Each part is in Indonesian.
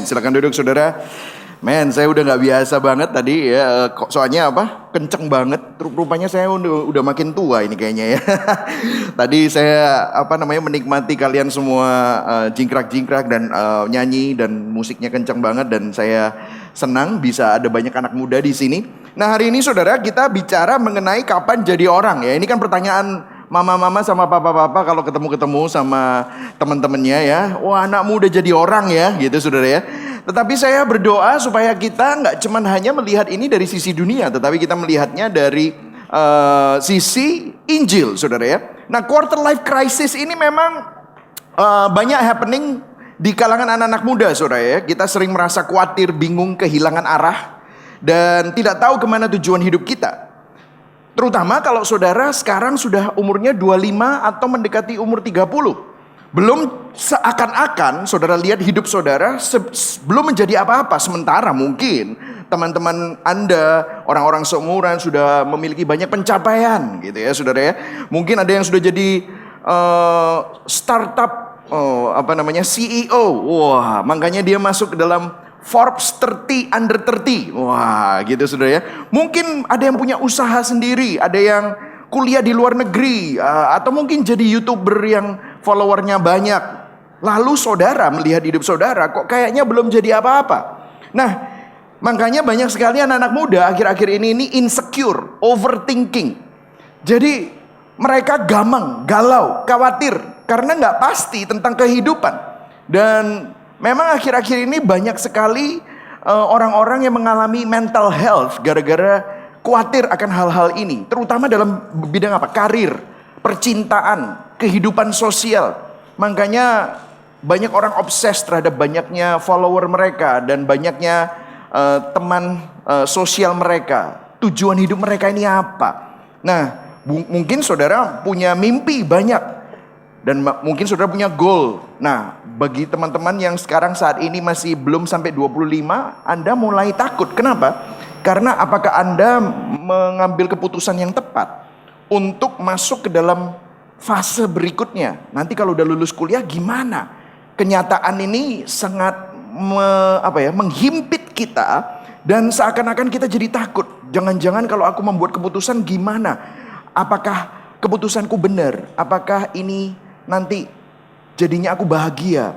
Silakan duduk saudara. Men, saya udah nggak biasa banget tadi ya. Soalnya apa? Kenceng banget. Rupanya saya udah makin tua ini kayaknya ya. Tadi saya menikmati kalian semua jingkrak-jingkrak dan nyanyi dan musiknya kenceng banget dan saya senang bisa ada banyak anak muda di sini. Nah, hari ini saudara kita bicara mengenai kapan jadi orang ya. Ini kan pertanyaan mama-mama sama papa-papa kalau ketemu-ketemu sama teman-temannya ya. Wah, anakmu udah jadi orang ya gitu saudara ya. Tetapi saya berdoa supaya kita nggak cuman hanya melihat ini dari sisi dunia, tetapi kita melihatnya dari sisi Injil saudara ya. Nah, quarter life crisis ini memang banyak happening di kalangan anak-anak muda saudara ya. Kita sering merasa khawatir, bingung, kehilangan arah dan tidak tahu kemana tujuan hidup kita. Terutama kalau saudara sekarang sudah umurnya 25 atau mendekati umur 30. Belum seakan-akan saudara lihat hidup saudara belum menjadi apa-apa. Sementara mungkin teman-teman Anda, orang-orang seumuran sudah memiliki banyak pencapaian gitu ya saudara ya. Mungkin ada yang sudah jadi startup CEO. Wah, makanya dia masuk ke dalam Forbes 30 under 30. Wah, gitu saudara ya. Mungkin ada yang punya usaha sendiri, ada yang kuliah di luar negeri, atau mungkin jadi YouTuber yang followernya banyak. Lalu saudara melihat hidup saudara kok kayaknya belum jadi apa-apa. Nah, makanya banyak sekali anak-anak muda akhir-akhir ini insecure, overthinking. Jadi mereka gamang, galau, khawatir karena nggak pasti tentang kehidupan. Dan memang akhir-akhir ini banyak sekali orang-orang yang mengalami mental health gara-gara khawatir akan hal-hal ini. Terutama dalam bidang apa? Karir, percintaan, kehidupan sosial. Makanya banyak orang obses terhadap banyaknya follower mereka dan banyaknya teman sosial mereka. Tujuan hidup mereka ini apa? Nah, mungkin saudara punya mimpi banyak. Dan mungkin saudara punya goal. Nah, bagi teman-teman yang sekarang saat ini masih belum sampai 25, Anda mulai takut. Kenapa? Karena apakah Anda mengambil keputusan yang tepat untuk masuk ke dalam fase berikutnya? Nanti kalau udah lulus kuliah gimana? Kenyataan ini sangat menghimpit kita dan seakan-akan kita jadi takut. Jangan-jangan kalau aku membuat keputusan gimana? Apakah keputusanku benar? Apakah ini nanti jadinya aku bahagia?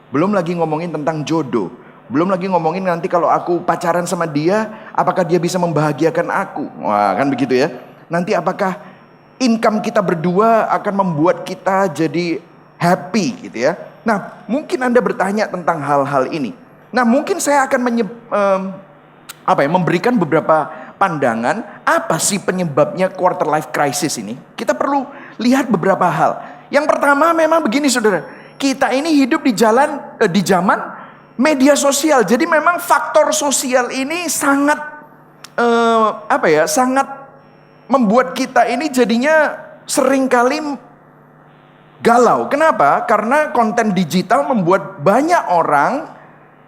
Belum lagi ngomongin tentang jodoh. Belum lagi ngomongin nanti kalau aku pacaran sama dia, apakah dia bisa membahagiakan aku? Wah, kan begitu ya. Nanti apakah income kita berdua akan membuat kita jadi happy gitu ya. Nah, mungkin Anda bertanya tentang hal-hal ini. Nah, mungkin saya akan memberikan beberapa pandangan apa sih penyebabnya quarter life crisis ini. Kita perlu lihat beberapa hal. Yang pertama memang begini saudara, kita ini hidup di zaman media sosial. Jadi memang faktor sosial ini sangat sangat membuat kita ini jadinya seringkali galau. Kenapa? Karena konten digital membuat banyak orang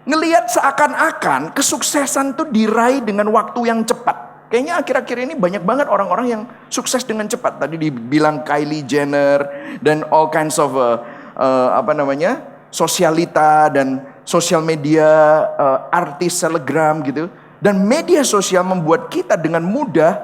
ngelihat seakan-akan kesuksesan tuh diraih dengan waktu yang cepat. Kayaknya akhir-akhir ini banyak banget orang-orang yang sukses dengan cepat. Tadi dibilang Kylie Jenner dan all kinds of sosialita dan sosial media, artis, selebgram gitu. Dan media sosial membuat kita dengan mudah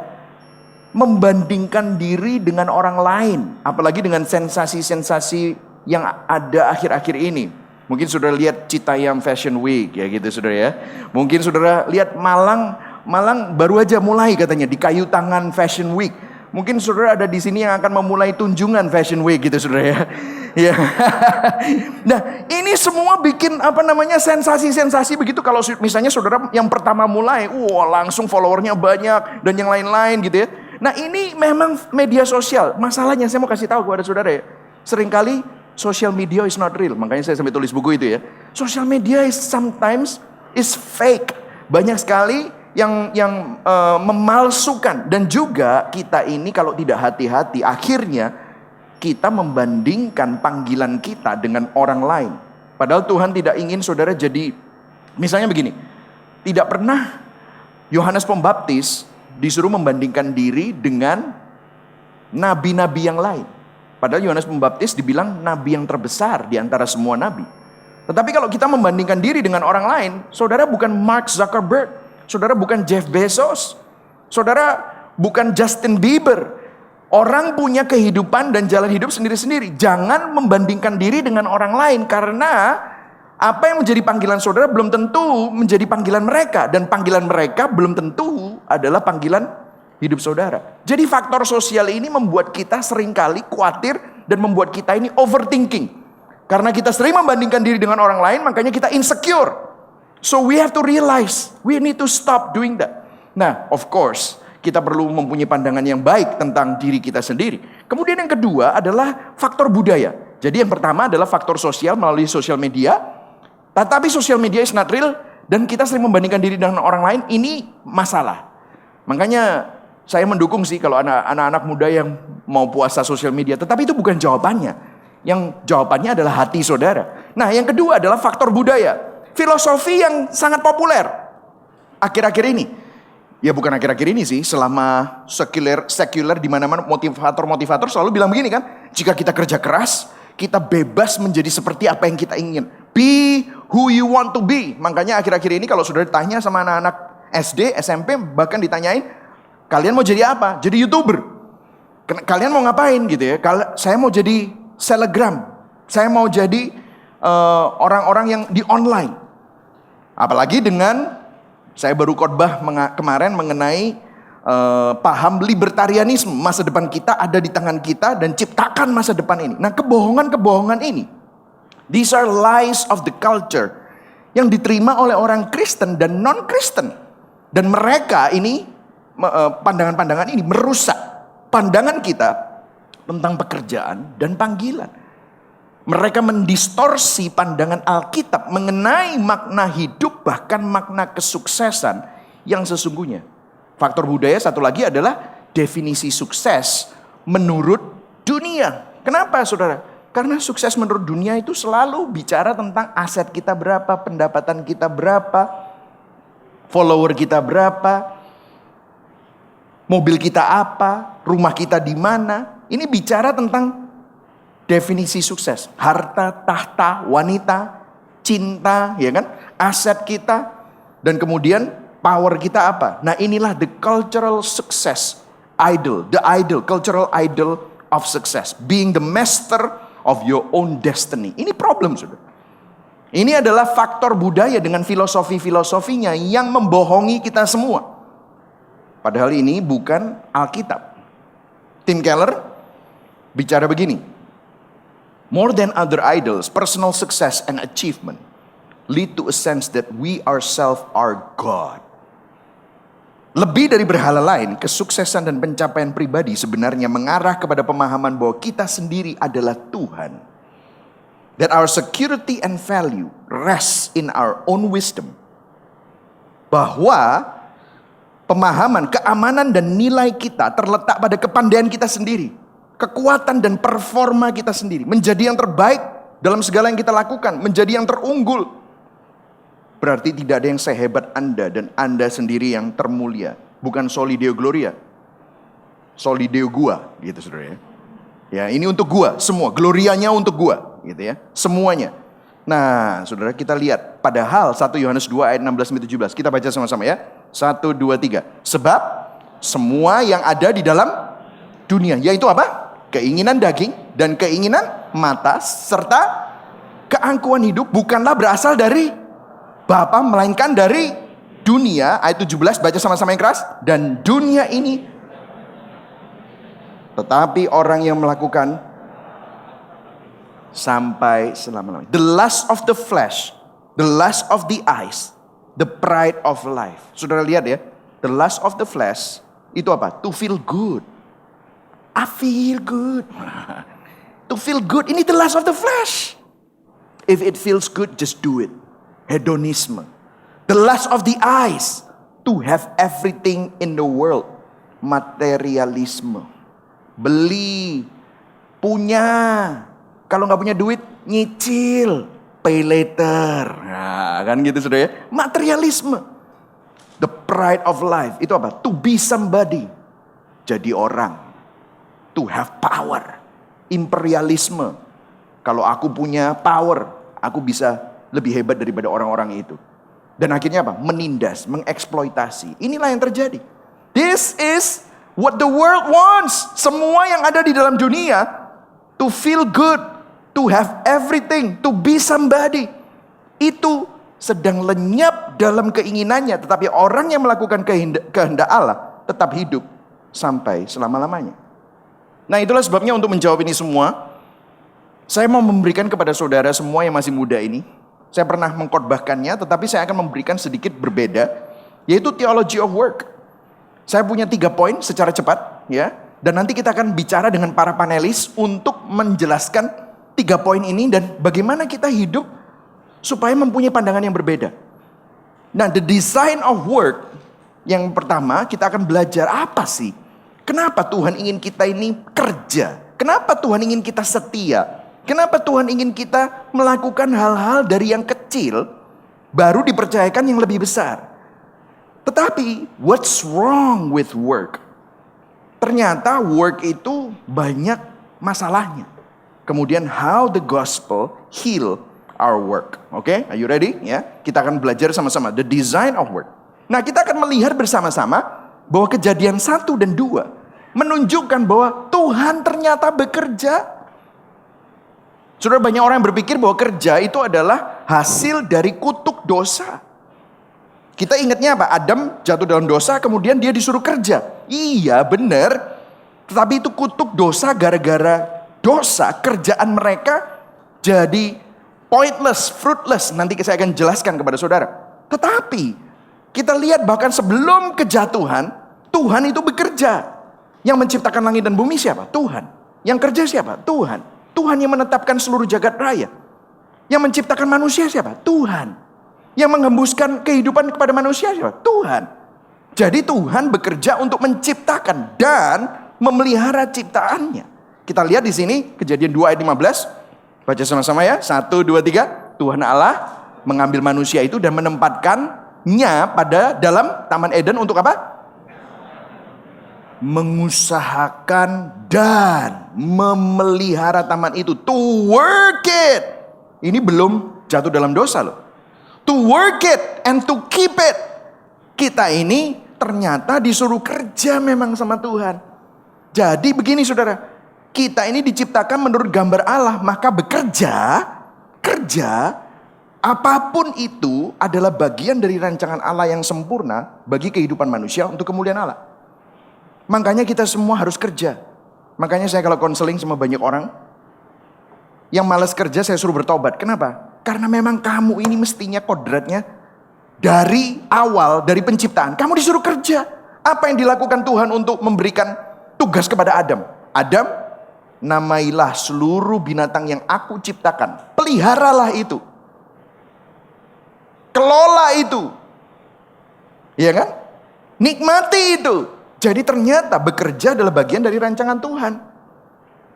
membandingkan diri dengan orang lain. Apalagi dengan sensasi-sensasi yang ada akhir-akhir ini. Mungkin saudara lihat Citayam Fashion Week ya gitu saudara ya. Mungkin saudara lihat Malang baru aja mulai katanya di Kayu Tangan Fashion Week. Mungkin saudara ada di sini yang akan memulai Tunjungan Fashion Week gitu saudara ya. Ya. Nah, ini semua bikin sensasi-sensasi begitu. Kalau misalnya saudara yang pertama mulai, langsung followernya banyak dan yang lain-lain gitu ya. Nah, ini memang media sosial. Masalahnya saya mau kasih tahu kepada saudara ya. Seringkali social media is not real. Makanya saya sampai tulis buku itu ya. Social media sometimes is fake. Banyak sekali yang memalsukan. Dan juga kita ini kalau tidak hati-hati akhirnya kita membandingkan panggilan kita dengan orang lain. Padahal Tuhan tidak ingin saudara jadi, misalnya begini, tidak pernah Yohanes Pembaptis disuruh membandingkan diri dengan nabi-nabi yang lain. Padahal Yohanes Pembaptis dibilang nabi yang terbesar di antara semua nabi. Tetapi kalau kita membandingkan diri dengan orang lain, saudara bukan Mark Zuckerberg, saudara bukan Jeff Bezos, saudara bukan Justin Bieber. Orang punya kehidupan dan jalan hidup sendiri-sendiri. Jangan membandingkan diri dengan orang lain, karena apa yang menjadi panggilan saudara belum tentu menjadi panggilan mereka. Dan panggilan mereka belum tentu adalah panggilan hidup saudara. Jadi faktor sosial ini membuat kita seringkali khawatir dan membuat kita ini overthinking. Karena kita sering membandingkan diri dengan orang lain, makanya kita insecure. So we have to realize, we need to stop doing that. Nah, of course, kita perlu mempunyai pandangan yang baik tentang diri kita sendiri. Kemudian yang kedua adalah faktor budaya. Jadi yang pertama adalah faktor sosial melalui sosial media. Tetapi sosial media is not real, dan kita sering membandingkan diri dengan orang lain, ini masalah. Makanya saya mendukung sih kalau anak-anak muda yang mau puasa sosial media. Tetapi itu bukan jawabannya. Yang jawabannya adalah hati saudara. Nah, yang kedua adalah faktor budaya. Filosofi yang sangat populer akhir-akhir ini. Ya bukan akhir-akhir ini sih, selama sekuler di mana-mana motivator selalu bilang begini kan, jika kita kerja keras, kita bebas menjadi seperti apa yang kita ingin. Be who you want to be. Makanya akhir-akhir ini kalau sudah ditanya sama anak-anak SD, SMP, bahkan ditanyain, kalian mau jadi apa? Jadi YouTuber. Kalian mau ngapain gitu ya? Saya mau jadi Telegram, saya mau jadi orang-orang yang di online. Apalagi dengan saya baru khotbah kemarin mengenai paham libertarianisme. Masa depan kita ada di tangan kita dan ciptakan masa depan ini. Nah, kebohongan-kebohongan ini, these are lies of the culture yang diterima oleh orang Kristen dan non-Kristen. Dan mereka ini, pandangan-pandangan ini merusak pandangan kita tentang pekerjaan dan panggilan. Mereka mendistorsi pandangan Alkitab mengenai makna hidup, bahkan makna kesuksesan yang sesungguhnya. Faktor budaya satu lagi adalah definisi sukses menurut dunia. Kenapa saudara? Karena sukses menurut dunia itu selalu bicara tentang aset kita berapa, pendapatan kita berapa, follower kita berapa, mobil kita apa, rumah kita di mana. Ini bicara tentang definisi sukses. Harta, tahta, wanita, cinta, ya kan? Aset kita, dan kemudian power kita apa. Nah, inilah the cultural success idol, cultural idol of success. Being the master of your own destiny. Ini problem, saudara. Ini adalah faktor budaya dengan filosofi-filosofinya yang membohongi kita semua. Padahal ini bukan Alkitab. Tim Keller bicara begini, more than other idols, personal success and achievement lead to a sense that we ourselves are God. Lebih dari berhala lain, kesuksesan dan pencapaian pribadi sebenarnya mengarah kepada pemahaman bahwa kita sendiri adalah Tuhan. That our security and value rests in our own wisdom. Bahwa pemahaman, keamanan dan nilai kita terletak pada kepandaian kita sendiri. Kekuatan dan performa kita sendiri. Menjadi yang terbaik dalam segala yang kita lakukan. Menjadi yang terunggul. Berarti tidak ada yang sehebat Anda dan Anda sendiri yang termulia. Bukan soli deo gloria. Soli deo gua gitu saudara ya. Ya, ini untuk gua semua. Glorianya untuk gua gitu ya. Semuanya. Nah saudara, kita lihat. Padahal 1 Yohanes 2 ayat 16-17. Kita baca sama-sama ya. 1, 2, 3. Sebab semua yang ada di dalam dunia, yaitu apa? Keinginan daging dan keinginan mata serta keangkuhan hidup bukanlah berasal dari Bapa, melainkan dari dunia. Ayat 17, baca sama-sama yang keras. Dan dunia ini, tetapi orang yang melakukan sampai selama-lamanya. The lust of the flesh, the lust of the eyes, the pride of life. Saudara lihat ya, the lust of the flesh itu apa? To feel good. I feel good. To feel good, ini the lust of the flesh. If it feels good, just do it. Hedonisme. The lust of the eyes, to have everything in the world. Materialisme. Beli, punya. Kalau nggak punya duit, nyicil, pay later. Nah, kan gitu sudah ya. Materialisme. The pride of life, itu apa? To be somebody. Jadi orang. To have power. Imperialisme. Kalau aku punya power, aku bisa lebih hebat daripada orang-orang itu. Dan akhirnya apa? Menindas, mengeksploitasi. Inilah yang terjadi. This is what the world wants. Semua yang ada di dalam dunia, to feel good, to have everything, to be somebody, itu sedang lenyap dalam keinginannya. Tetapi orang yang melakukan kehendak Allah tetap hidup sampai selama-lamanya. Nah, itulah sebabnya untuk menjawab ini semua, saya mau memberikan kepada saudara semua yang masih muda ini, saya pernah mengkhotbahkannya, tetapi saya akan memberikan sedikit berbeda, yaitu theology of work. Saya punya 3 poin secara cepat, ya, dan nanti kita akan bicara dengan para panelis untuk menjelaskan 3 poin ini dan bagaimana kita hidup supaya mempunyai pandangan yang berbeda. Nah, the design of work, yang pertama kita akan belajar apa sih? Kenapa Tuhan ingin kita ini kerja? Kenapa Tuhan ingin kita setia? Kenapa Tuhan ingin kita melakukan hal-hal dari yang kecil baru dipercayakan yang lebih besar? Tetapi what's wrong with work? Ternyata work itu banyak masalahnya. Kemudian how the gospel heal our work. Oke, are you ready? Ya, kita akan belajar sama-sama the design of work. Nah, kita akan melihat bersama-sama bahwa Kejadian 1 dan 2 menunjukkan bahwa Tuhan ternyata bekerja. Saudara, banyak orang yang berpikir bahwa kerja itu adalah hasil dari kutuk dosa. Kita ingatnya apa? Adam jatuh dalam dosa, kemudian dia disuruh kerja. Iya, benar. Tetapi itu kutuk dosa, gara-gara dosa, kerjaan mereka jadi pointless, fruitless. Nanti saya akan jelaskan kepada saudara. Tetapi kita lihat bahkan sebelum kejatuhan, Tuhan itu bekerja. Yang menciptakan langit dan bumi siapa? Tuhan. Yang kerja siapa? Tuhan. Tuhan yang menetapkan seluruh jagat raya. Yang menciptakan manusia siapa? Tuhan. Yang menghembuskan kehidupan kepada manusia siapa? Tuhan. Jadi Tuhan bekerja untuk menciptakan dan memelihara ciptaannya. Kita lihat di sini Kejadian 2 ayat 15. Baca sama-sama ya. 1, 2, 3. Tuhan Allah mengambil manusia itu dan menempatkannya pada dalam Taman Eden untuk apa? Mengusahakan dan memelihara taman itu. To work it. Ini belum jatuh dalam dosa loh. To work it and to keep it. Kita ini ternyata disuruh kerja memang sama Tuhan. Jadi begini saudara, kita ini diciptakan menurut gambar Allah, maka kerja, apapun itu adalah bagian dari rancangan Allah yang sempurna bagi kehidupan manusia untuk kemuliaan Allah. Makanya kita semua harus kerja. Makanya saya kalau konseling sama banyak orang yang malas kerja, saya suruh bertobat. Kenapa? Karena memang kamu ini mestinya kodratnya dari awal, dari penciptaan, kamu disuruh kerja. Apa yang dilakukan Tuhan untuk memberikan tugas kepada Adam? Adam, namailah seluruh binatang yang aku ciptakan. Peliharalah itu. Kelola itu. Iya kan? Nikmati itu. Jadi ternyata bekerja adalah bagian dari rancangan Tuhan.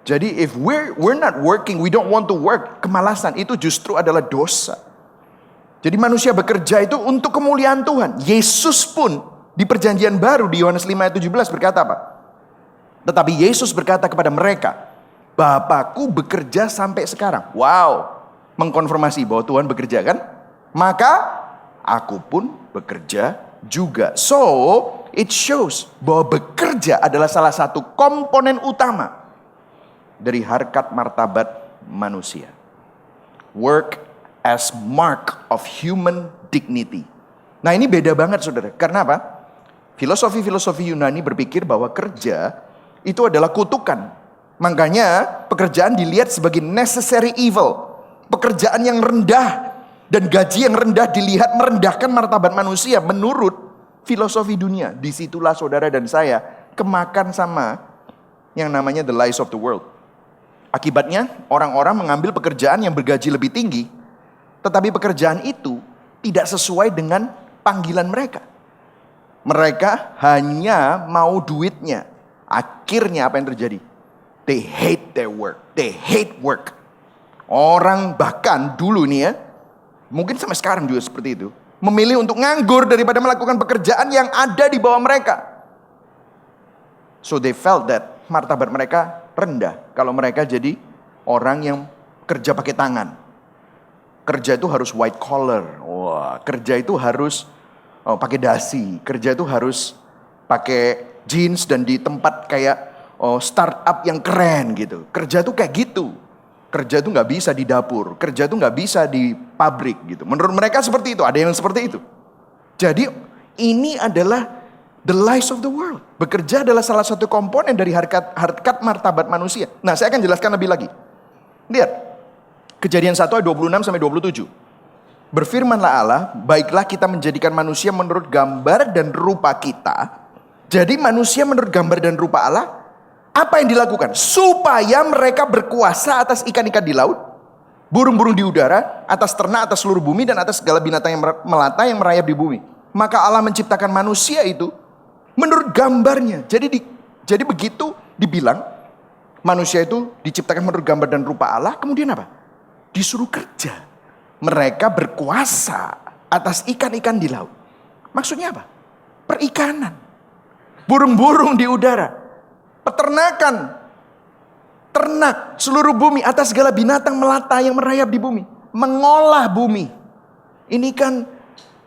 Jadi if we're not working, we don't want to work, kemalasan itu justru adalah dosa. Jadi manusia bekerja itu untuk kemuliaan Tuhan. Yesus pun di perjanjian baru di Yohanes 5 ayat 17 berkata apa? Tetapi Yesus berkata kepada mereka, Bapakku bekerja sampai sekarang. Wow, mengkonfirmasi bahwa Tuhan bekerja kan? Maka aku pun bekerja juga. So, it shows bahwa bekerja adalah salah satu komponen utama dari harkat martabat manusia. Work as mark of human dignity. Nah, ini beda banget saudara. Karena apa? Filosofi-filosofi Yunani berpikir bahwa kerja itu adalah kutukan. Makanya pekerjaan dilihat sebagai necessary evil. Pekerjaan yang rendah dan gaji yang rendah dilihat merendahkan martabat manusia menurut filosofi dunia. Disitulah saudara dan saya kemakan sama yang namanya the lies of the world. Akibatnya orang-orang mengambil pekerjaan yang bergaji lebih tinggi, tetapi pekerjaan itu tidak sesuai dengan panggilan mereka. Mereka hanya mau duitnya. Akhirnya apa yang terjadi? They hate their work. They hate work. Orang bahkan dulu nih ya, mungkin sampai sekarang juga seperti itu, memilih untuk nganggur daripada melakukan pekerjaan yang ada di bawah mereka. So they felt that martabat mereka rendah kalau mereka jadi orang yang kerja pakai tangan. Kerja itu harus white collar. Wah, kerja itu harus pakai dasi. Kerja itu harus pakai jeans dan di tempat kayak startup yang keren gitu. Kerja itu kayak gitu. Kerja itu nggak bisa di dapur. Kerja itu nggak bisa di pabrik gitu. Menurut mereka seperti itu. Ada yang seperti itu. Jadi ini adalah the lies of the world. Bekerja adalah salah satu komponen dari harkat martabat manusia. Nah, saya akan jelaskan lebih lagi. Lihat. Kejadian 1 ayat 26 sampai 27. Berfirmanlah Allah, baiklah kita menjadikan manusia menurut gambar dan rupa kita. Jadi manusia menurut gambar dan rupa Allah. Apa yang dilakukan? Supaya mereka berkuasa atas ikan-ikan di laut, burung-burung di udara, atas ternak, atas seluruh bumi, dan atas segala binatang yang melata yang merayap di bumi. Maka Allah menciptakan manusia itu menurut gambarnya. Jadi begitu dibilang manusia itu diciptakan menurut gambar dan rupa Allah, kemudian apa? Disuruh kerja. Mereka berkuasa atas ikan-ikan di laut. Maksudnya apa? Perikanan. Burung-burung di udara. Peternakan. Ternak seluruh bumi atas segala binatang melata yang merayap di bumi. Mengolah bumi. Ini kan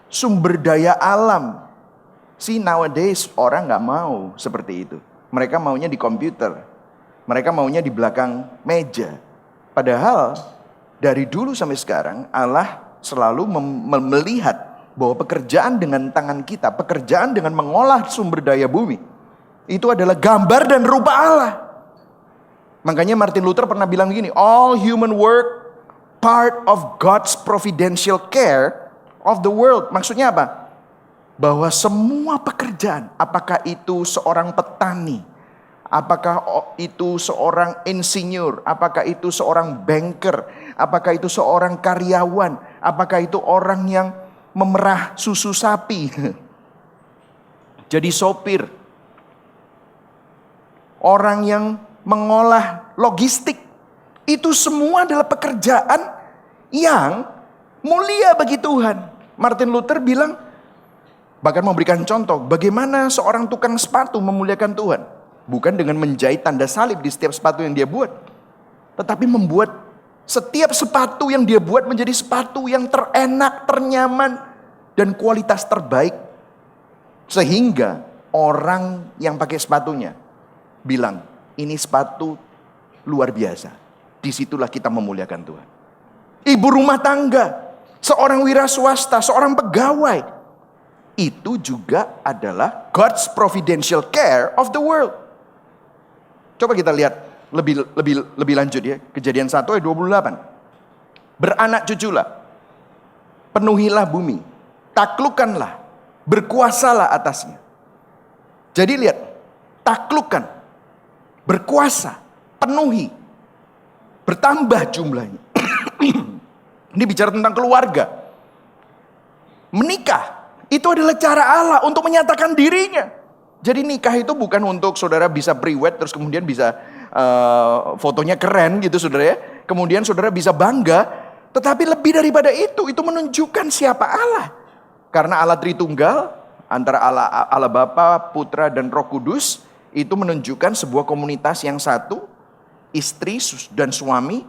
sumber daya alam. See, nowadays orang gak mau seperti itu. Mereka maunya di komputer. Mereka maunya di belakang meja. Padahal dari dulu sampai sekarang Allah selalu melihat bahwa pekerjaan dengan tangan kita, pekerjaan dengan mengolah sumber daya bumi, itu adalah gambar dan rupa Allah. Makanya Martin Luther pernah bilang begini, all human work part of God's providential care of the world. Maksudnya apa? Bahwa semua pekerjaan, apakah itu seorang petani, apakah itu seorang insinyur, apakah itu seorang banker, apakah itu seorang karyawan, apakah itu orang yang memerah susu sapi, jadi sopir, orang yang mengolah logistik, itu semua adalah pekerjaan yang mulia bagi Tuhan. Martin Luther bilang, bahkan memberikan contoh bagaimana seorang tukang sepatu memuliakan Tuhan. Bukan dengan menjahit tanda salib di setiap sepatu yang dia buat, tetapi membuat setiap sepatu yang dia buat menjadi sepatu yang terenak, ternyaman, dan kualitas terbaik. Sehingga orang yang pakai sepatunya bilang, ini sepatu luar biasa. Disitulah kita memuliakan Tuhan. Ibu rumah tangga, seorang wira swasta, seorang pegawai, itu juga adalah God's providential care of the world. Coba kita lihat lebih lanjut ya. Kejadian 1 ayat 28. Beranak cuculah, penuhilah bumi, taklukkanlah, berkuasalah atasnya. Jadi lihat, taklukkan, berkuasa, penuhi, bertambah jumlahnya. Ini bicara tentang keluarga. Menikah itu adalah cara Allah untuk menyatakan dirinya. Jadi nikah itu bukan untuk saudara bisa pre-wed terus kemudian bisa fotonya keren gitu saudara ya. Kemudian saudara bisa bangga. Tetapi lebih daripada itu menunjukkan siapa Allah. Karena Allah Tritunggal, antara Allah Bapa, Putra, dan Roh Kudus, itu menunjukkan sebuah komunitas yang satu, istri dan suami,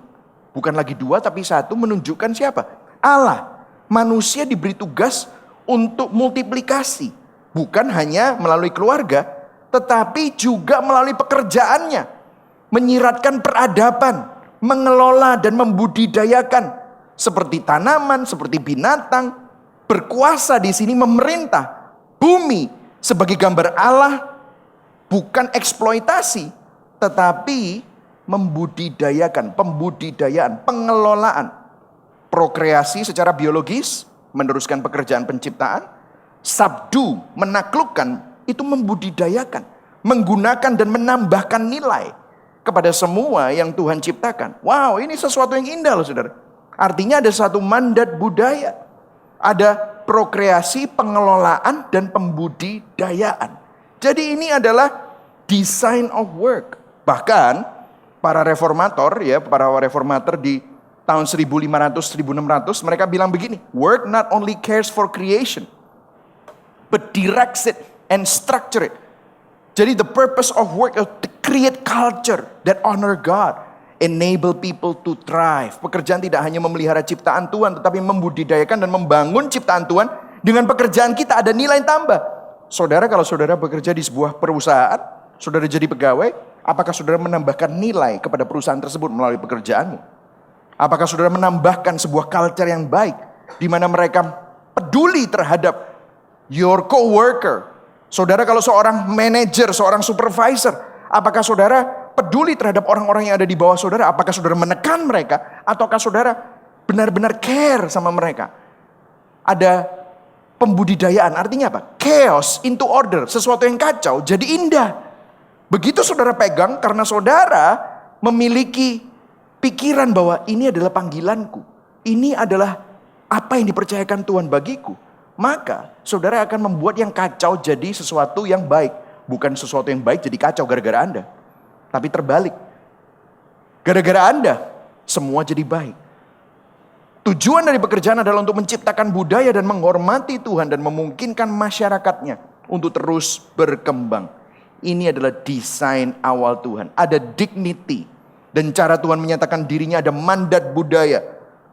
bukan lagi dua tapi satu, menunjukkan siapa? Allah. Manusia diberi tugas untuk multiplikasi, bukan hanya melalui keluarga, tetapi juga melalui pekerjaannya, menyiratkan peradaban, mengelola dan membudidayakan seperti tanaman, seperti binatang, berkuasa di sini memerintah bumi sebagai gambar Allah, bukan eksploitasi, tetapi membudidayakan, pembudidayaan, pengelolaan, prokreasi secara biologis, meneruskan pekerjaan penciptaan, sabdu, menaklukkan, itu membudidayakan, menggunakan dan menambahkan nilai kepada semua yang Tuhan ciptakan. Wow, ini sesuatu yang indah loh saudara. Artinya ada satu mandat budaya, ada prokreasi, pengelolaan, dan pembudidayaan. Jadi ini adalah design of work. Bahkan para reformator di tahun 1500-1600 mereka bilang begini, work not only cares for creation, but directs it and structure it. Jadi the purpose of work is to create culture that honor God enable people to thrive. Pekerjaan tidak hanya memelihara ciptaan Tuhan, tetapi membudidayakan dan membangun ciptaan Tuhan. Dengan pekerjaan kita ada nilai tambah. Saudara, kalau saudara bekerja di sebuah perusahaan, saudara jadi pegawai, apakah saudara menambahkan nilai kepada perusahaan tersebut melalui pekerjaanmu? Apakah saudara menambahkan sebuah culture yang baik, di mana mereka peduli terhadap your coworker? Saudara kalau seorang manager, seorang supervisor, apakah saudara peduli terhadap orang-orang yang ada di bawah saudara? Apakah saudara menekan mereka? Ataukah saudara benar-benar care sama mereka? Ada pembudidayaan, artinya apa? Chaos into order, sesuatu yang kacau jadi indah. Begitu saudara pegang, karena saudara memiliki pikiran bahwa ini adalah panggilanku. Ini adalah apa yang dipercayakan Tuhan bagiku. Maka saudara akan membuat yang kacau jadi sesuatu yang baik. Bukan sesuatu yang baik jadi kacau gara-gara Anda. Tapi terbalik. Gara-gara Anda, semua jadi baik. Tujuan dari pekerjaan adalah untuk menciptakan budaya dan menghormati Tuhan dan memungkinkan masyarakatnya untuk terus berkembang. Ini adalah desain awal Tuhan. Ada dignity. Dan cara Tuhan menyatakan dirinya ada mandat budaya,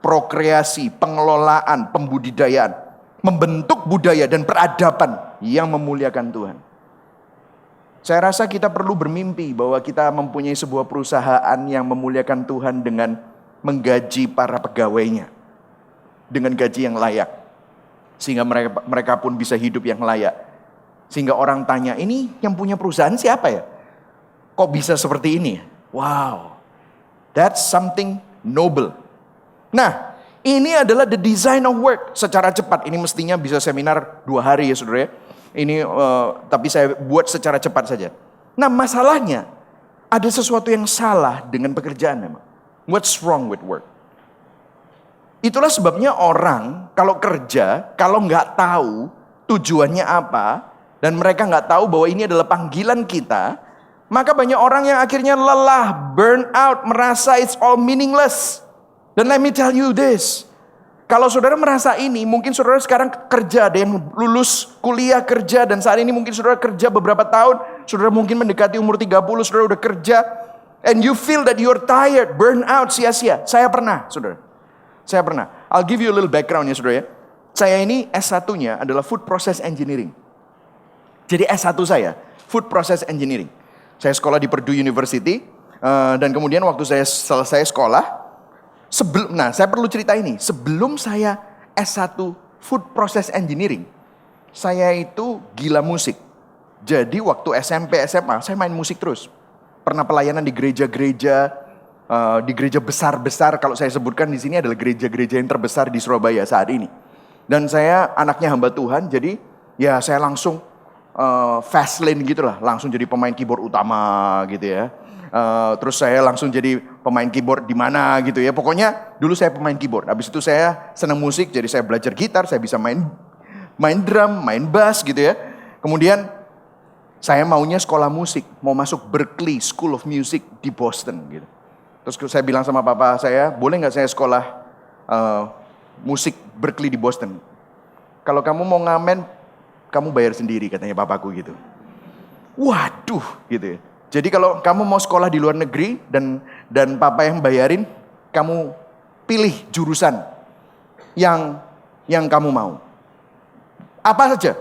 prokreasi, pengelolaan, pembudidayaan. Membentuk budaya dan peradaban yang memuliakan Tuhan. Saya rasa kita perlu bermimpi bahwa kita mempunyai sebuah perusahaan yang memuliakan Tuhan dengan menggaji para pegawainya. Dengan gaji yang layak. Sehingga mereka pun bisa hidup yang layak. Sehingga orang tanya, ini yang punya perusahaan siapa ya? Kok bisa seperti ini? Wow. That's something noble. Nah, ini adalah the design of work. Secara cepat, ini mestinya bisa seminar 2 hari ya saudara ya. Ini tapi saya buat secara cepat saja. Nah masalahnya, ada sesuatu yang salah dengan pekerjaan memang. What's wrong with work? Itulah sebabnya orang kalau kerja, kalau nggak tahu tujuannya apa, dan mereka nggak tahu bahwa ini adalah panggilan kita, maka banyak orang yang akhirnya lelah, burn out, merasa it's all meaningless. Dan let me tell you this, kalau saudara merasa ini, mungkin saudara sekarang kerja, ada yang lulus kuliah kerja, dan saat ini mungkin saudara kerja beberapa tahun, saudara mungkin mendekati umur 30, saudara udah kerja, and you feel that you're tired, burn out, sia-sia. Saya pernah, saudara. Saya pernah. I'll give you a little background ya saudara ya. Saya ini S1-nya adalah Food Process Engineering. Jadi S1 saya, Food Process Engineering. Saya sekolah di Purdue University, dan kemudian waktu saya selesai sekolah, saya perlu cerita ini. Sebelum saya S1 Food Process Engineering, saya itu gila musik. Jadi waktu SMP, SMA, saya main musik terus. Pernah pelayanan di gereja-gereja, di gereja besar-besar. Kalau saya sebutkan di sini adalah gereja-gereja yang terbesar di Surabaya saat ini. Dan saya anaknya hamba Tuhan, jadi ya saya langsung fast lane gitu lah. Langsung jadi pemain keyboard utama gitu ya. Terus saya langsung jadi pemain keyboard di mana gitu ya. Pokoknya dulu saya pemain keyboard. Habis itu saya senang musik, jadi saya belajar gitar, saya bisa main drum, main bass gitu ya. Kemudian saya maunya sekolah musik, mau masuk Berklee School of Music di Boston gitu. Terus saya bilang sama papa saya, boleh nggak saya sekolah musik Berklee di Boston? Kalau kamu mau ngamen, kamu bayar sendiri katanya papaku gitu. Waduh gitu ya. Jadi kalau kamu mau sekolah di luar negeri dan papa yang bayarin, kamu pilih jurusan yang kamu mau. Apa saja,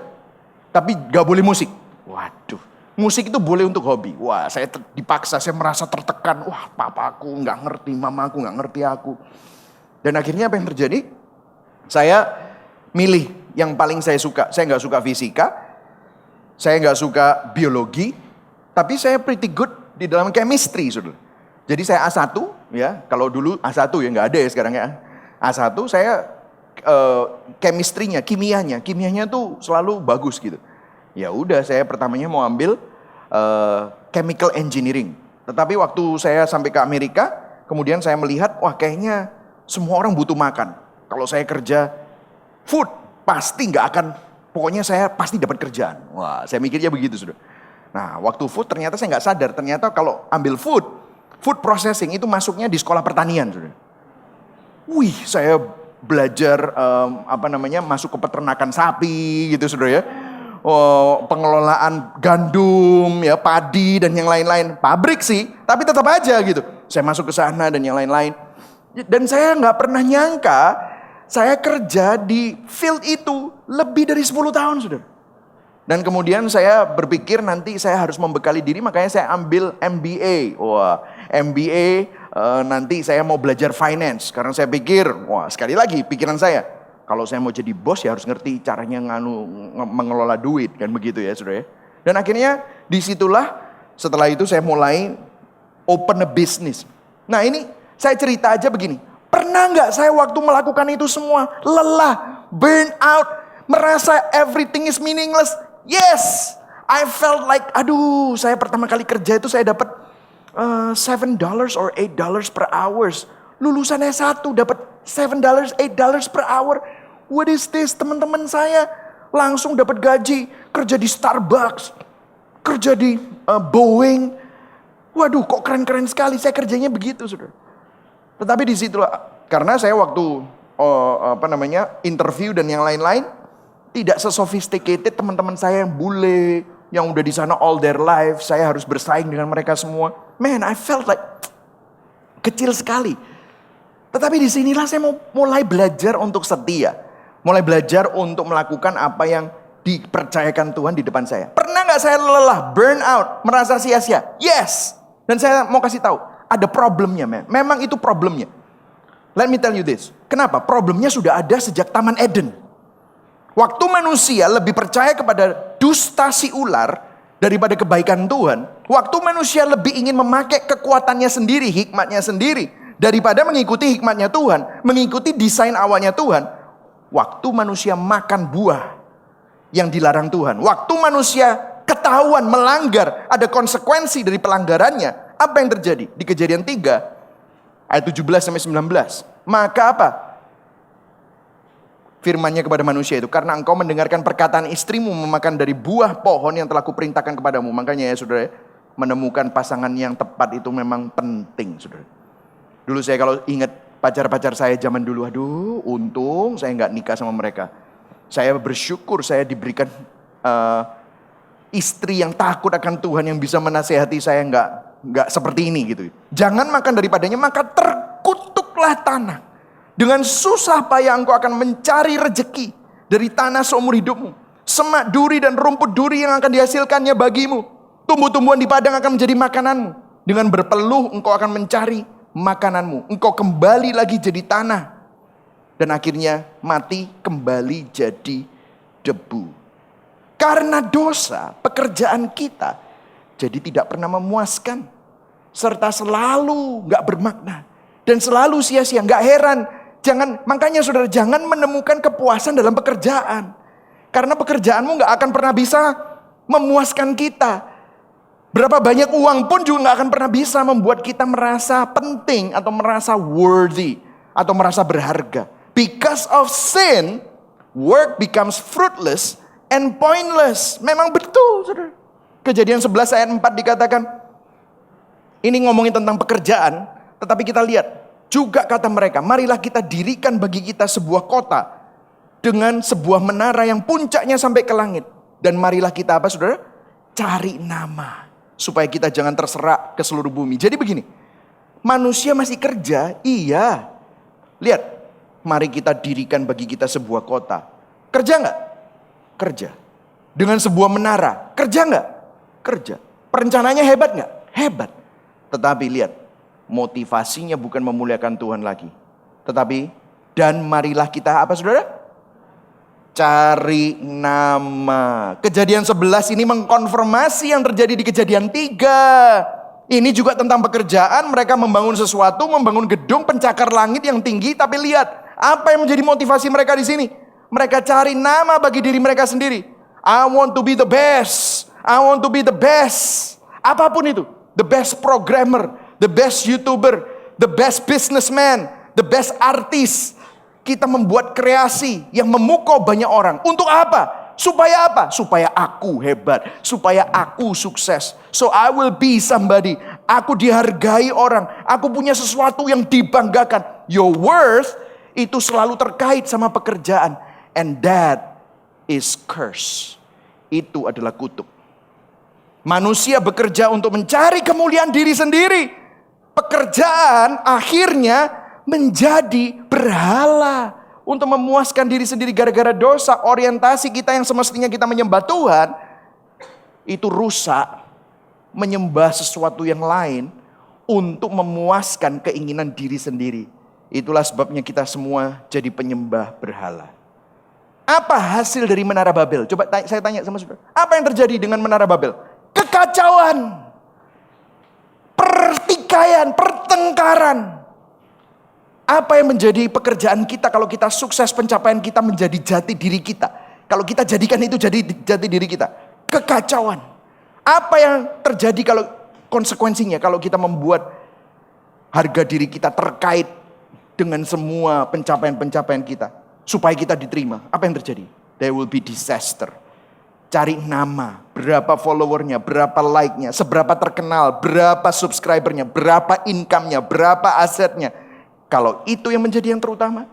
tapi gak boleh musik. Waduh, musik itu boleh untuk hobi. Wah, saya dipaksa, saya merasa tertekan. Wah, papaku gak ngerti, mamaku gak ngerti aku. Dan akhirnya apa yang terjadi? Saya milih yang paling saya suka. Saya gak suka fisika, saya gak suka biologi, tapi saya pretty good di dalam chemistry, saudara. Jadi saya A1, ya. Kalau dulu A1 ya, nggak ada ya sekarang ya. A1 saya chemistry-nya, kimianya tuh selalu bagus gitu. Ya udah, saya pertamanya mau ambil chemical engineering. Tetapi waktu saya sampai ke Amerika, kemudian saya melihat, wah kayaknya semua orang butuh makan. Kalau saya kerja food, pasti nggak akan, pokoknya saya pasti dapat kerjaan. Wah, saya mikirnya begitu, saudara. Nah, waktu food ternyata saya nggak sadar, ternyata kalau ambil food processing itu masuknya di sekolah pertanian, saudara. Wih, saya belajar masuk ke peternakan sapi gitu, saudara ya. pengelolaan gandum, ya padi dan yang lain-lain. Pabrik sih, tapi tetap aja gitu. Saya masuk ke sana dan yang lain-lain. Dan saya nggak pernah nyangka saya kerja di field itu lebih dari 10 tahun, saudara. Dan kemudian saya berpikir nanti saya harus membekali diri, makanya saya ambil MBA. Wah, MBA nanti saya mau belajar finance. Karena saya pikir, wah sekali lagi pikiran saya, kalau saya mau jadi bos ya harus ngerti caranya mengelola duit, kan begitu ya saudara. Dan akhirnya disitulah setelah itu saya mulai open a business. Nah ini saya cerita aja begini, pernah nggak saya waktu melakukan itu semua lelah, burn out, merasa everything is meaningless? Yes, I felt like, aduh, saya pertama kali kerja itu saya dapat $7 or $8 per hours. Lulusan S1 dapat $7, $8 per hour. What is this? Teman-teman saya langsung dapat gaji, kerja di Starbucks, kerja di Boeing. Waduh, kok keren-keren sekali. Saya kerjanya begitu, saudara. Tetapi di situlah, karena saya waktu interview dan yang lain-lain, tidak sesophisticated teman-teman saya yang bule, yang udah di sana all their life. Saya harus bersaing dengan mereka semua. Man, I felt like kecil sekali. Tetapi disinilah saya mau mulai belajar untuk setia. Mulai belajar untuk melakukan apa yang dipercayakan Tuhan di depan saya. Pernah gak saya lelah, burn out, merasa sia-sia? Yes. Dan saya mau kasih tahu, ada problemnya, man. Memang itu problemnya. Let me tell you this. Kenapa? Problemnya sudah ada sejak Taman Eden. Waktu manusia lebih percaya kepada dusta si ular daripada kebaikan Tuhan. Waktu manusia lebih ingin memakai kekuatannya sendiri, hikmatnya sendiri, daripada mengikuti hikmatnya Tuhan, mengikuti desain awalnya Tuhan. Waktu manusia makan buah yang dilarang Tuhan, waktu manusia ketahuan melanggar, ada konsekuensi dari pelanggarannya, apa yang terjadi? Di Kejadian 3 ayat 17-19. Maka apa? Firman-Nya kepada manusia itu, karena engkau mendengarkan perkataan istrimu memakan dari buah pohon yang telah kuperintahkan kepadamu. Makanya ya saudara, menemukan pasangan yang tepat itu memang penting, saudara. Dulu saya kalau ingat pacar-pacar saya zaman dulu, aduh untung saya nggak nikah sama mereka. Saya bersyukur saya diberikan istri yang takut akan Tuhan, yang bisa menasehati saya nggak seperti ini gitu. Jangan makan daripadanya, maka terkutuklah tanah. Dengan susah payah engkau akan mencari rejeki dari tanah seumur hidupmu. Semak duri dan rumput duri yang akan dihasilkannya bagimu. Tumbuh-tumbuhan di padang akan menjadi makananmu. Dengan berpeluh engkau akan mencari makananmu. Engkau kembali lagi jadi tanah. Dan akhirnya mati kembali jadi debu. Karena dosa, pekerjaan kita jadi tidak pernah memuaskan. Serta selalu gak bermakna. Dan selalu sia-sia, gak heran. Makanya saudara, jangan menemukan kepuasan dalam pekerjaan. Karena pekerjaanmu gak akan pernah bisa memuaskan kita. Berapa banyak uang pun juga gak akan pernah bisa membuat kita merasa penting atau merasa worthy atau merasa berharga. Because of sin, work becomes fruitless and pointless. Memang betul, saudara. Kejadian 11 ayat 4 dikatakan, ini ngomongin tentang pekerjaan, tetapi kita lihat juga kata mereka, marilah kita dirikan bagi kita sebuah kota dengan sebuah menara yang puncaknya sampai ke langit. Dan marilah kita apa saudara? Cari nama supaya kita jangan terserak ke seluruh bumi. Jadi begini, manusia masih kerja, iya. Lihat, mari kita dirikan bagi kita sebuah kota. Kerja nggak? Kerja. Dengan sebuah menara, kerja nggak? Kerja. Perencanaannya hebat nggak? Hebat. Tetapi lihat, motivasinya bukan memuliakan Tuhan lagi. Tetapi, dan marilah kita apa saudara? Cari nama. Kejadian 11 ini mengkonfirmasi yang terjadi di Kejadian 3. Ini juga tentang pekerjaan. Mereka membangun sesuatu, membangun gedung pencakar langit yang tinggi. Tapi lihat, apa yang menjadi motivasi mereka di sini? Mereka cari nama bagi diri mereka sendiri. I want to be the best. I want to be the best. Apapun itu. The best programmer, the best YouTuber, the best businessman, the best artist. Kita membuat kreasi yang memukau banyak orang. Untuk apa? Supaya apa? Supaya aku hebat. Supaya aku sukses. So I will be somebody. Aku dihargai orang. Aku punya sesuatu yang dibanggakan. Your worth itu selalu terkait sama pekerjaan. And that is curse. itu adalah kutuk. Manusia bekerja untuk mencari kemuliaan diri sendiri. Pekerjaan akhirnya menjadi berhala untuk memuaskan diri sendiri gara-gara dosa. Orientasi kita yang semestinya kita menyembah Tuhan itu rusak, menyembah sesuatu yang lain untuk memuaskan keinginan diri sendiri. Itulah sebabnya kita semua jadi penyembah berhala. Apa hasil dari Menara Babel? Coba saya tanya sama saudara. Apa yang terjadi dengan Menara Babel? Kekacauan, pertikaian, pertengkaran. Apa yang menjadi pekerjaan kita kalau kita sukses, pencapaian kita menjadi jati diri kita? Kalau kita jadikan itu jadi jati diri kita. Kekacauan. Apa yang terjadi kalau konsekuensinya kalau kita membuat harga diri kita terkait dengan semua pencapaian-pencapaian kita supaya kita diterima? Apa yang terjadi? There will be disaster. Cari nama, berapa followernya, berapa like-nya, seberapa terkenal, berapa subscribernya, berapa income-nya, berapa asetnya. Kalau itu yang menjadi yang terutama,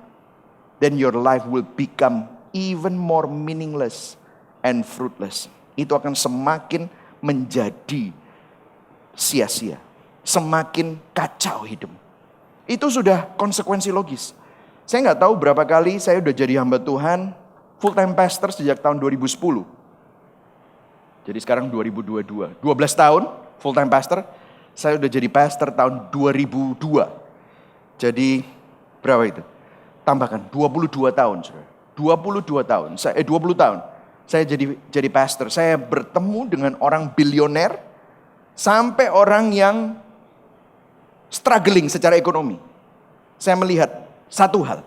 then your life will become even more meaningless and fruitless. Itu akan semakin menjadi sia-sia, semakin kacau hidup. Itu sudah konsekuensi logis. Saya nggak tahu berapa kali saya udah jadi hamba Tuhan, full time pastor sejak tahun 2010. Jadi sekarang 2022, 12 tahun full time pastor. Saya udah jadi pastor tahun 2002. Jadi berapa itu? Tambahkan 22 tahun, saudara. 22 tahun. 20 tahun. Saya jadi pastor. Saya bertemu dengan orang bilioner sampai orang yang struggling secara ekonomi. Saya melihat satu hal.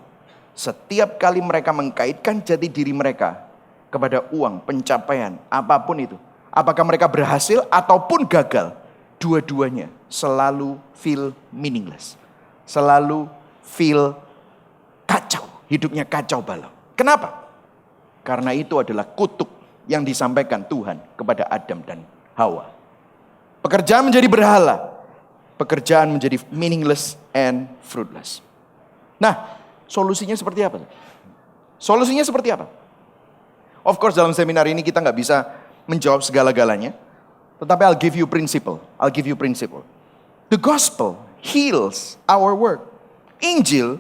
Setiap kali mereka mengkaitkan jati diri mereka kepada uang, pencapaian, apapun itu. Apakah mereka berhasil ataupun gagal, dua-duanya selalu feel meaningless. Selalu feel kacau, hidupnya kacau balau. Kenapa? Karena itu adalah kutuk yang disampaikan Tuhan kepada Adam dan Hawa. Pekerjaan menjadi berhala, pekerjaan menjadi meaningless and fruitless. Nah, solusinya seperti apa? Solusinya seperti apa? Of course dalam seminar ini kita nggak bisa menjawab segala-galanya. Tetapi I'll give you principle. The gospel heals our work. Injil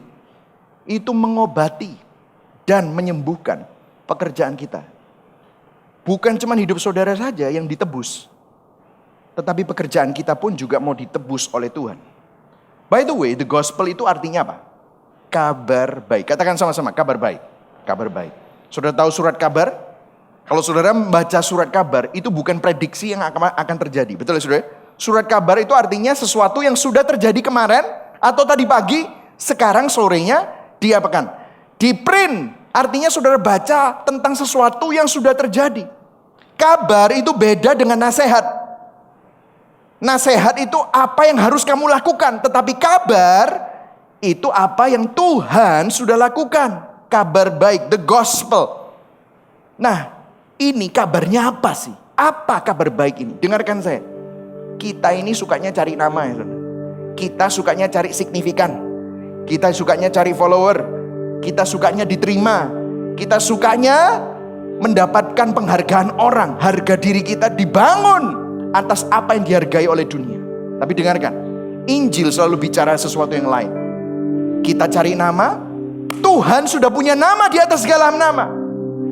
itu mengobati dan menyembuhkan pekerjaan kita. Bukan cuma hidup saudara saja yang ditebus. Tetapi pekerjaan kita pun juga mau ditebus oleh Tuhan. By the way, the gospel itu artinya apa? Kabar baik. Katakan sama-sama, kabar baik. Kabar baik. Saudara tahu surat kabar? Kalau saudara membaca surat kabar, itu bukan prediksi yang akan terjadi. Betul ya saudara? Surat kabar itu artinya sesuatu yang sudah terjadi kemarin, atau tadi pagi, sekarang sorenya diapakan? Di print. Artinya saudara baca tentang sesuatu yang sudah terjadi. Kabar itu beda dengan nasihat. Nasihat itu apa yang harus kamu lakukan. Tetapi kabar itu apa yang Tuhan sudah lakukan. Kabar baik, the gospel. Nah, ini kabarnya apa sih? Apa kabar baik ini? Dengarkan saya. Kita ini sukanya cari nama ya, saudara. Kita sukanya cari signifikan. Kita sukanya cari follower. Kita sukanya diterima. Kita sukanya mendapatkan penghargaan orang. Harga diri kita dibangun atas apa yang dihargai oleh dunia. Tapi dengarkan, Injil selalu bicara sesuatu yang lain. Kita cari nama, Tuhan sudah punya nama di atas segala nama.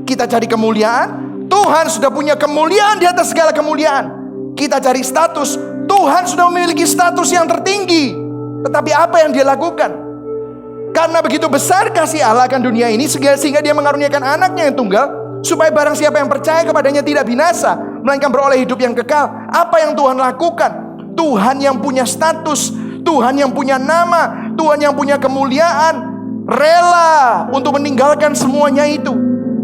Kita cari kemuliaan, Tuhan sudah punya kemuliaan di atas segala kemuliaan. Kita cari status, Tuhan sudah memiliki status yang tertinggi. Tetapi apa yang dia lakukan? Karena begitu besar kasih Allah akan dunia ini, sehingga dia mengaruniakan anaknya yang tunggal, supaya barang siapa yang percaya kepadanya tidak binasa, melainkan beroleh hidup yang kekal. Apa yang Tuhan lakukan? Tuhan yang punya status, Tuhan yang punya nama, Tuhan yang punya kemuliaan, rela untuk meninggalkan semuanya itu.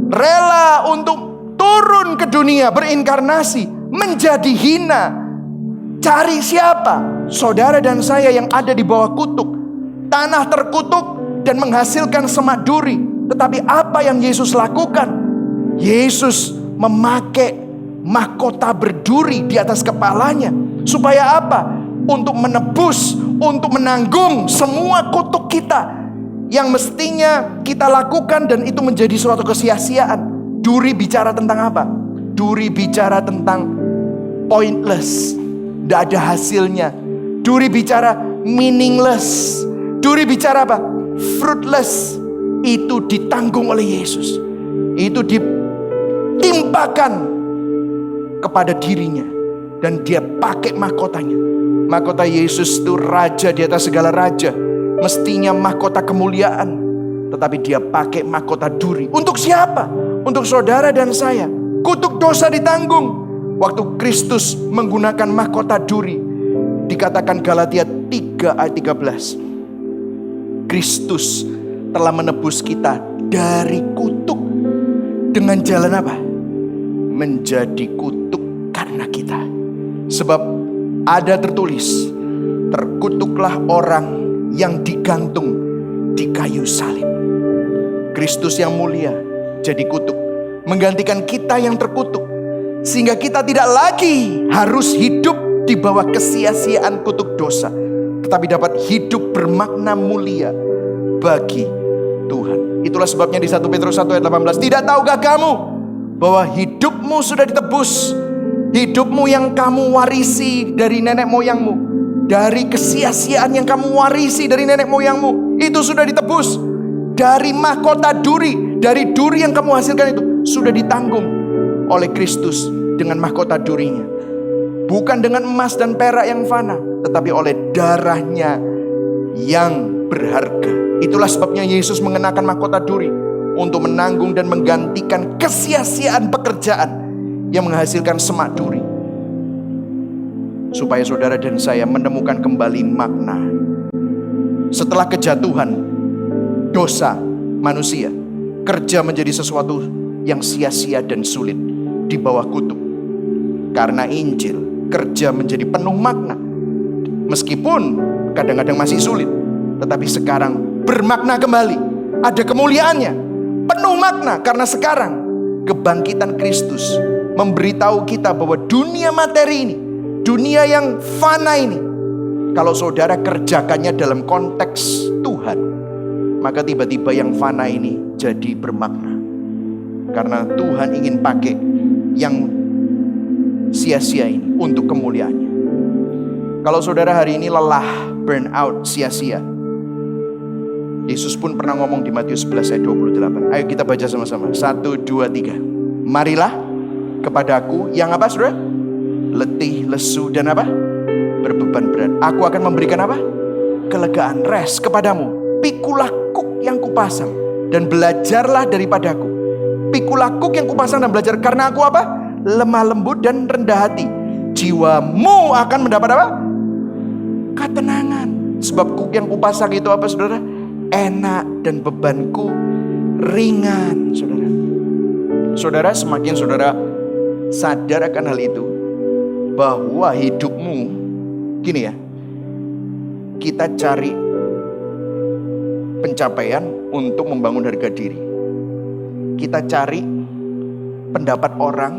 Rela untuk turun ke dunia, berinkarnasi, menjadi hina. Cari siapa? Saudara dan saya yang ada di bawah kutuk. Tanah terkutuk dan menghasilkan semak duri. Tetapi apa yang Yesus lakukan? Yesus memakai mahkota berduri di atas kepalanya. Supaya apa? Untuk menebus, untuk menanggung semua kutuk kita yang mestinya kita lakukan, dan itu menjadi suatu kesia-siaan. Duri bicara tentang apa? Duri bicara tentang pointless, tidak ada hasilnya. Duri bicara meaningless. Duri bicara apa? Fruitless. Itu ditanggung oleh Yesus. Itu ditimpakan kepada dirinya. Dan dia pakai mahkotanya. Mahkota Yesus itu raja di atas segala raja. Mestinya mahkota kemuliaan. Tetapi dia pakai mahkota duri. Untuk siapa? Untuk saudara dan saya. Kutuk dosa ditanggung. Waktu Kristus menggunakan mahkota duri. Dikatakan Galatia 3 ayat 13. Kristus telah menebus kita dari kutuk. Dengan jalan apa? Menjadi kutuk karena kita. Sebab ada tertulis, terkutuklah orang yang digantung di kayu salib. Kristus yang mulia jadi kutuk, menggantikan kita yang terkutuk. Sehingga kita tidak lagi harus hidup di bawah kesia-siaan kutuk dosa, tetapi dapat hidup bermakna mulia bagi Tuhan. Itulah sebabnya di 1 Petrus 1 ayat 18, tidak tahukah kamu bahwa hidupmu sudah ditebus? Hidupmu yang kamu warisi dari nenek moyangmu, dari kesia-siaan yang kamu warisi dari nenek moyangmu, itu sudah ditebus. Dari mahkota duri, dari duri yang kamu hasilkan itu sudah ditanggung oleh Kristus dengan mahkota durinya. Bukan dengan emas dan perak yang fana, tetapi oleh darahnya yang berharga. Itulah sebabnya Yesus mengenakan mahkota duri, untuk menanggung dan menggantikan kesia-siaan pekerjaan yang menghasilkan semak duri. Supaya saudara dan saya menemukan kembali makna. Setelah kejatuhan, dosa manusia, kerja menjadi sesuatu yang sia-sia dan sulit di bawah kutuk. Karena Injil, kerja menjadi penuh makna. Meskipun kadang-kadang masih sulit, tetapi sekarang bermakna kembali. Ada kemuliaannya, penuh makna. Karena sekarang kebangkitan Kristus memberitahu kita bahwa dunia materi ini, dunia yang fana ini, kalau saudara kerjakannya dalam konteks Tuhan, maka tiba-tiba yang fana ini jadi bermakna. Karena Tuhan ingin pakai yang sia-sia ini untuk kemuliaannya. Kalau saudara hari ini lelah, burn out, sia-sia, Yesus pun pernah ngomong di Matius 11 ayat 28. Ayo kita baca sama-sama. 1, 2, 3. Marilah kepadaku yang apa saudara? Letih, lesu dan apa? Berbeban berat. Aku akan memberikan apa? Kelegaan, rest kepadamu. Pikulah kuk yang kupasang dan belajarlah daripadaku. Pikulah kuk yang kupasang dan belajar, karena aku apa? Lemah lembut dan rendah hati. Jiwamu akan mendapat apa? Ketenangan. Sebab kuk yang kupasang itu apa saudara? Enak dan bebanku ringan, saudara. Saudara, semakin saudara sadar akan hal itu, bahwa hidupmu gini ya, kita cari pencapaian untuk membangun harga diri. Kita cari pendapat orang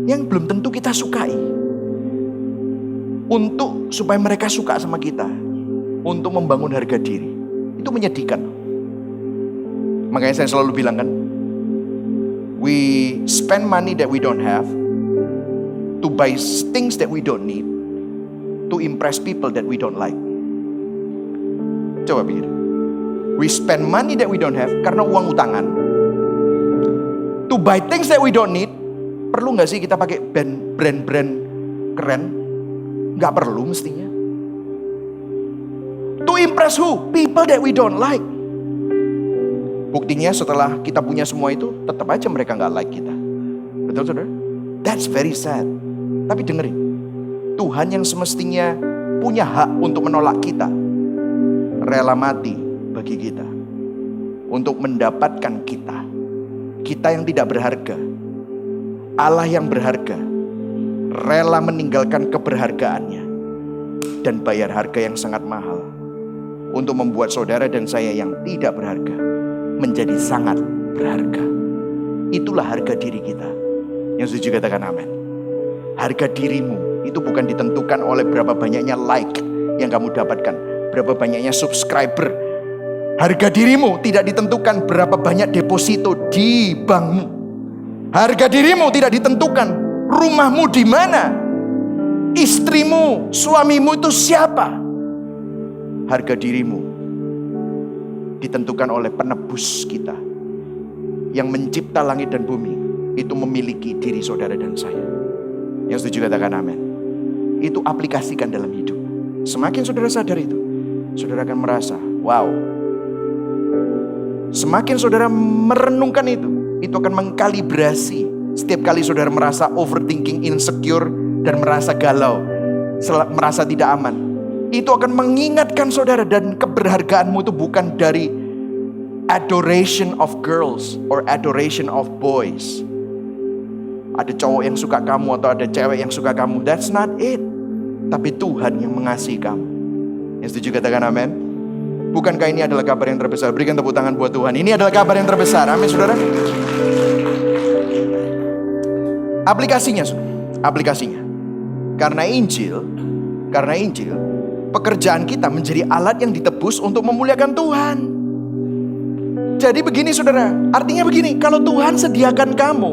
yang belum tentu kita sukai, untuk supaya mereka suka sama kita, untuk membangun harga diri. Itu menyedihkan. Makanya saya selalu bilang kan, we spend money that we don't have to buy things that we don't need, to impress people that we don't like. Coba pikir. We spend money that we don't have karena uang utangan, to buy things that we don't need. Perlu gak sih kita pakai brand-brand keren? Gak perlu mestinya. To impress who? People that we don't like. Buktinya setelah kita punya semua itu, tetap aja mereka gak like kita. Betul saudara? That's very sad. Tapi dengerin, Tuhan yang semestinya punya hak untuk menolak kita, rela mati bagi kita, untuk mendapatkan kita. Kita yang tidak berharga, Allah yang berharga, rela meninggalkan keberhargaannya dan bayar harga yang sangat mahal untuk membuat saudara dan saya yang tidak berharga menjadi sangat berharga. Itulah harga diri kita. Yang setuju katakan amin. Harga dirimu itu bukan ditentukan oleh berapa banyaknya like yang kamu dapatkan, berapa banyaknya subscriber. Harga dirimu tidak ditentukan berapa banyak deposito di bankmu. Harga dirimu tidak ditentukan. Rumahmu di mana? Istrimu, suamimu itu siapa? Harga dirimu ditentukan oleh penebus kita yang mencipta langit dan bumi. Itu memiliki diri saudara dan saya. Yang setuju katakan amin. Itu aplikasikan dalam hidup. Semakin saudara sadar itu, saudara akan merasa, wow. Semakin saudara merenungkan itu akan mengkalibrasi. Setiap kali saudara merasa overthinking, insecure, dan merasa galau, merasa tidak aman, itu akan mengingatkan saudara, dan keberhargaanmu itu bukan dari adoration of girls or adoration of boys. Ada cowok yang suka kamu atau ada cewek yang suka kamu, that's not it. Tapi Tuhan yang mengasihi kamu. Yang setuju katakan amin. Bukankah ini adalah kabar yang terbesar? Berikan tepuk tangan buat Tuhan. Ini adalah kabar yang terbesar. Amin saudara. Aplikasinya, aplikasinya. Karena Injil, pekerjaan kita menjadi alat yang ditebus untuk memuliakan Tuhan. Jadi begini saudara, artinya begini, kalau Tuhan sediakan kamu,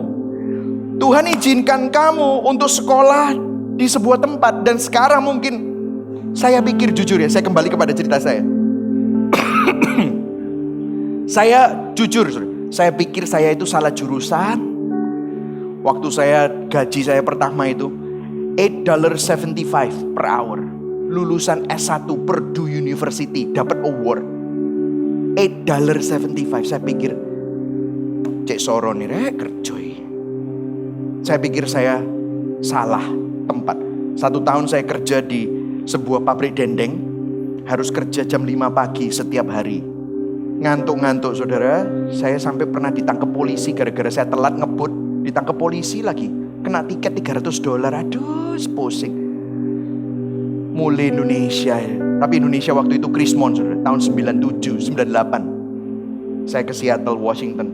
Tuhan izinkan kamu untuk sekolah di sebuah tempat, dan sekarang mungkin, saya pikir jujur ya, saya kembali kepada cerita saya. Saya jujur, saya pikir saya itu salah jurusan. Waktu gaji saya pertama itu $8.75 per hour. Lulusan S1 Purdue University, dapat award $8.75. Saya pikir cek soro nih kerjoi. Saya pikir saya salah tempat. 1 tahun saya kerja di sebuah pabrik dendeng, harus kerja jam 5 pagi setiap hari. Ngantuk-ngantuk saudara, saya sampai pernah ditangkap polisi gara-gara saya telat ngebut. Ditangkap polisi lagi, kena tiket $300. Aduh, pusing. Mulai Indonesia ya. Tapi Indonesia waktu itu Krismon saudara, tahun 97, 98. Saya ke Seattle, Washington.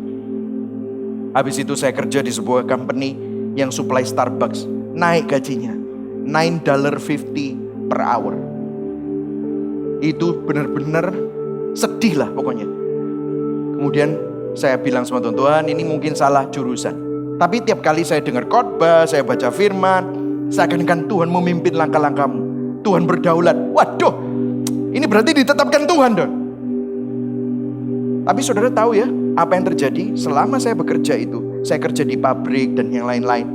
Habis itu saya kerja di sebuah company yang supply Starbucks. Naik gajinya $9.50 per hour. Itu benar-benar sedih lah pokoknya. Kemudian saya bilang sama Tuhan, ini mungkin salah jurusan. Tapi tiap kali saya dengar khotbah, saya baca firman, seakan-akan Tuhan memimpin langkah-langkahmu. Tuhan berdaulat. Waduh, ini berarti ditetapkan Tuhan dong. Tapi saudara tahu ya, apa yang terjadi selama saya bekerja itu. Saya kerja di pabrik dan yang lain-lain.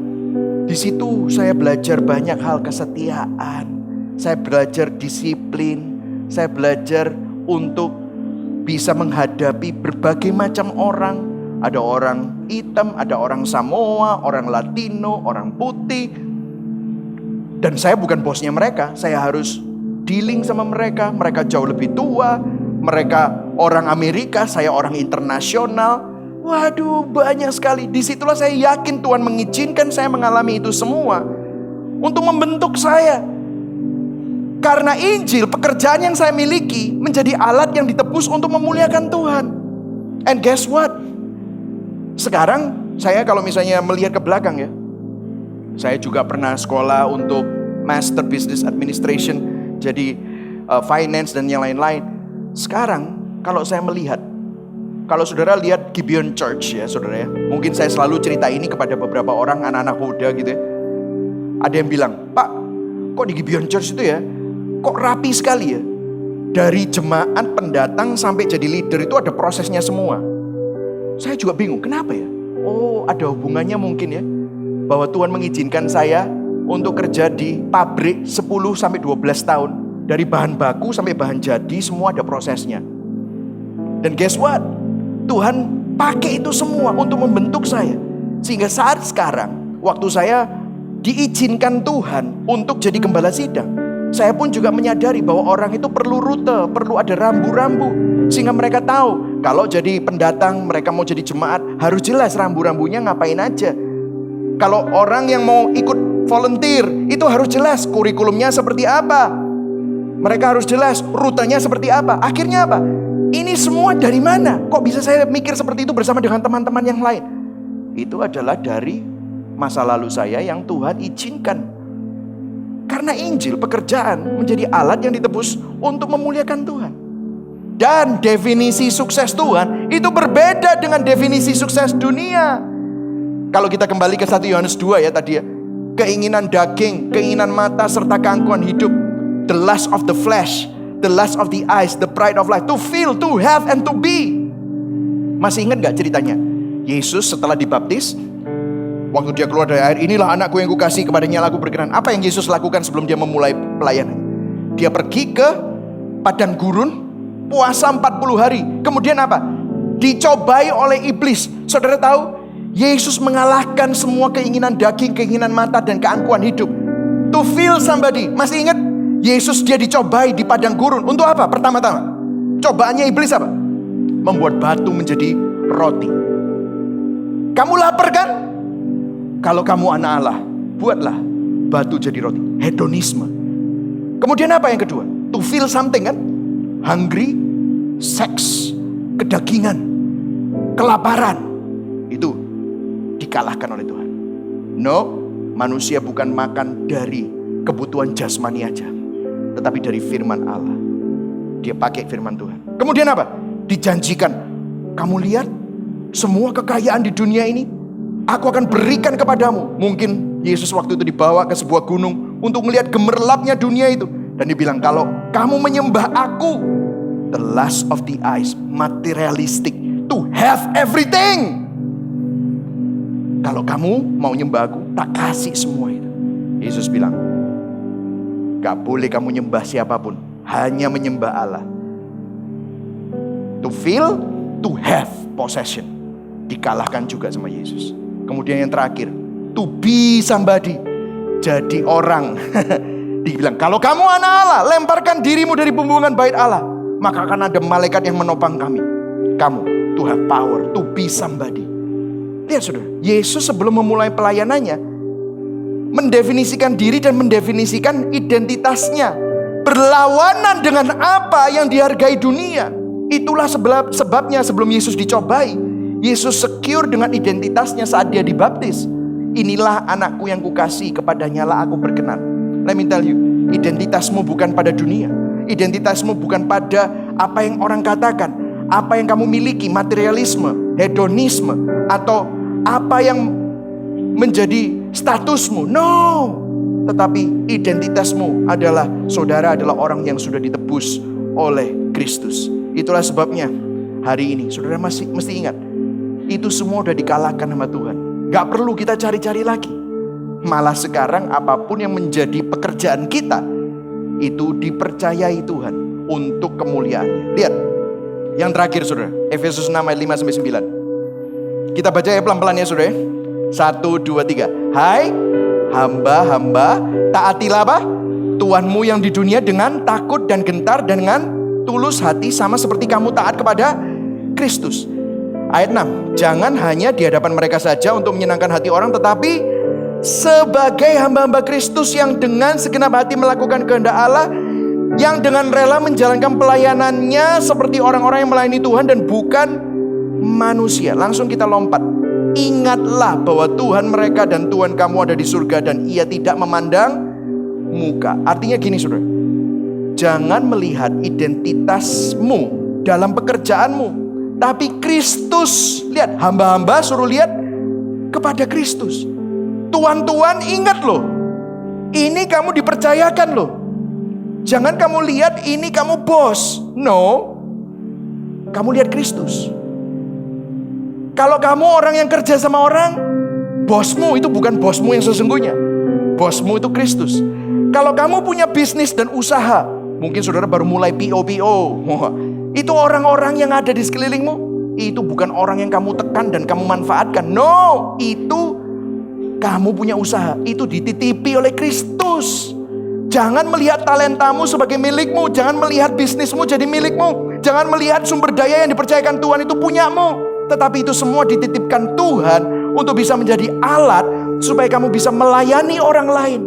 Di situ saya belajar banyak hal, kesetiaan. Saya belajar disiplin. Saya belajar untuk bisa menghadapi berbagai macam orang. Ada orang hitam, ada orang Samoa, orang Latino, orang putih. Dan saya bukan bosnya mereka. Saya harus dealing sama mereka. Mereka jauh lebih tua. Mereka orang Amerika, saya orang internasional. Waduh, banyak sekali. Disitulah saya yakin Tuhan mengizinkan saya mengalami itu semua untuk membentuk saya. Karena Injil, pekerjaan yang saya miliki menjadi alat yang ditebus untuk memuliakan Tuhan. And guess what? Sekarang saya kalau misalnya melihat ke belakang ya, saya juga pernah sekolah untuk Master Business Administration, jadi finance dan yang lain-lain. Sekarang kalau saya melihat, kalau saudara lihat Gibeon Church ya saudara ya, mungkin saya selalu cerita ini kepada beberapa orang, anak-anak muda gitu ya. Ada yang bilang, Pak, kok di Gibeon Church itu ya, kok rapi sekali ya. Dari jemaat pendatang sampai jadi leader itu ada prosesnya semua. Saya juga bingung, kenapa ya? Oh, ada hubungannya mungkin ya, bahwa Tuhan mengizinkan saya untuk kerja di pabrik 10-12 tahun. Dari bahan baku sampai bahan jadi, semua ada prosesnya. Dan guess what? Tuhan pakai itu semua untuk membentuk saya. Sehingga saat sekarang, waktu saya diizinkan Tuhan untuk jadi gembala sidang, saya pun juga menyadari bahwa orang itu perlu rute, perlu ada rambu-rambu. Sehingga mereka tahu, kalau jadi pendatang, mereka mau jadi jemaat, harus jelas rambu-rambunya ngapain aja. Kalau orang yang mau ikut volunteer, itu harus jelas kurikulumnya seperti apa. Mereka harus jelas rutenya seperti apa. Akhirnya apa? Ini semua dari mana? Kok bisa saya mikir seperti itu bersama dengan teman-teman yang lain? Itu adalah dari masa lalu saya yang Tuhan izinkan. Karena Injil, pekerjaan menjadi alat yang ditebus untuk memuliakan Tuhan. Dan definisi sukses Tuhan itu berbeda dengan definisi sukses dunia. Kalau kita kembali ke 1 Yohanes 2 ya tadi ya. Keinginan daging, keinginan mata, serta keangkuhan hidup. The lust of the flesh, the lust of the eyes, the pride of life. To feel, to have, and to be. Masih ingat gak ceritanya? Yesus setelah dibaptis, waktu dia keluar dari air, inilah anakku yang kukasihi, kepadanya aku berkenan. Apa yang Yesus lakukan sebelum dia memulai pelayanan? Dia pergi ke padang gurun, puasa 40 hari. Kemudian apa? Dicobai oleh iblis. Saudara tahu, Yesus mengalahkan semua keinginan daging, keinginan mata, dan keangkuhan hidup. To feel somebody. Masih ingat? Yesus dia dicobai di padang gurun. Untuk apa? Pertama-tama, cobaannya iblis apa? Membuat batu menjadi roti. Kamu lapar kan? Kalau kamu anak Allah, buatlah batu jadi roti. Hedonisme. Kemudian apa yang kedua? To feel something kan? Hungry, seks, kedagingan, kelaparan. Itu dikalahkan oleh Tuhan. No, manusia bukan makan dari kebutuhan jasmani aja, tetapi dari firman Allah. Dia pakai firman Tuhan. Kemudian apa? Dijanjikan, kamu lihat semua kekayaan di dunia ini aku akan berikan kepadamu. Mungkin Yesus waktu itu dibawa ke sebuah gunung untuk melihat gemerlapnya dunia itu. Dan dibilang, kalau kamu menyembah aku, the lust of the eyes, materialistic, to have everything. Kalau kamu mau nyembah aku, tak kasih semua itu. Yesus bilang, gak boleh kamu nyembah siapapun, hanya menyembah Allah. To feel, to have possession. Dikalahkan juga sama Yesus. Kemudian yang terakhir, to be somebody. Jadi orang. Dibilang, kalau kamu anak Allah, lemparkan dirimu dari punggungan bait Allah, maka akan ada malaikat yang menopang kami. Kamu, to have power, to be somebody. Lihat saudara, Yesus sebelum memulai pelayanannya mendefinisikan diri dan mendefinisikan identitasnya. Berlawanan dengan apa yang dihargai dunia. Itulah sebabnya sebelum Yesus dicobai, Yesus secure dengan identitasnya saat dia dibaptis. Inilah anakku yang kukasihi, kepadanya lah aku berkenan. Let me tell you, identitasmu bukan pada dunia. Identitasmu bukan pada apa yang orang katakan, apa yang kamu miliki, materialisme, hedonisme, atau apa yang menjadi statusmu. No, tetapi identitasmu adalah saudara adalah orang yang sudah ditebus oleh Kristus. Itulah sebabnya hari ini saudara mesti ingat, itu semua udah dikalahkan sama Tuhan. Gak perlu kita cari-cari lagi. Malah sekarang apapun yang menjadi pekerjaan kita, itu dipercayai Tuhan untuk kemuliaannya. Lihat yang terakhir saudara, Efesus 6 ayat 5-9. Kita baca ya pelan-pelan ya saudara. 1, 2, 3. Hai hamba-hamba, taatilah apa? Tuanmu yang di dunia dengan takut dan gentar, dan dengan tulus hati, sama seperti kamu taat kepada Kristus. Ayat 6. Jangan hanya di hadapan mereka saja untuk menyenangkan hati orang, tetapi sebagai hamba-hamba Kristus yang dengan segenap hati melakukan kehendak Allah, yang dengan rela menjalankan pelayanannya seperti orang-orang yang melayani Tuhan dan bukan manusia. Langsung kita lompat. Ingatlah bahwa Tuhan mereka dan Tuhan kamu ada di surga, dan ia tidak memandang muka. Artinya gini saudara, jangan melihat identitasmu dalam pekerjaanmu, tapi Kristus. Lihat, hamba-hamba suruh lihat kepada Kristus. Tuan-tuan ingat loh, ini kamu dipercayakan loh. Jangan kamu lihat ini kamu bos. No, kamu lihat Kristus. Kalau kamu orang yang kerja sama orang, bosmu itu bukan bosmu yang sesungguhnya. Bosmu itu Kristus. Kalau kamu punya bisnis dan usaha, mungkin saudara baru mulai PO. Itu orang-orang yang ada di sekelilingmu, itu bukan orang yang kamu tekan dan kamu manfaatkan. No, itu kamu punya usaha, itu dititipi oleh Kristus. Jangan melihat talentamu sebagai milikmu. Jangan melihat bisnismu jadi milikmu. Jangan melihat sumber daya yang dipercayakan Tuhan itu punyamu. Tetapi itu semua dititipkan Tuhan untuk bisa menjadi alat supaya kamu bisa melayani orang lain,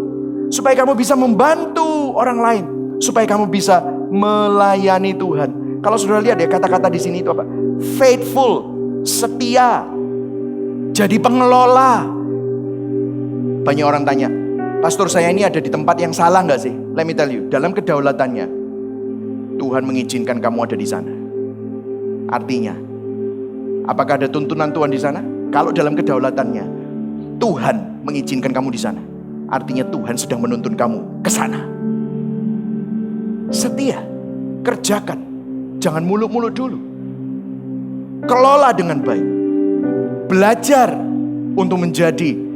supaya kamu bisa membantu orang lain, supaya kamu bisa melayani Tuhan. Kalau saudara lihat ya, kata-kata di sini itu apa? Faithful, setia, jadi pengelola. Banyak orang tanya, pastor saya ini ada di tempat yang salah nggak sih? Let me tell you, dalam kedaulatannya Tuhan mengizinkan kamu ada di sana. Artinya, apakah ada tuntunan Tuhan di sana? Kalau dalam kedaulatannya, Tuhan mengizinkan kamu di sana, artinya Tuhan sedang menuntun kamu ke sana. Setia, kerjakan, jangan muluk-muluk dulu. Kelola dengan baik. Belajar untuk menjadi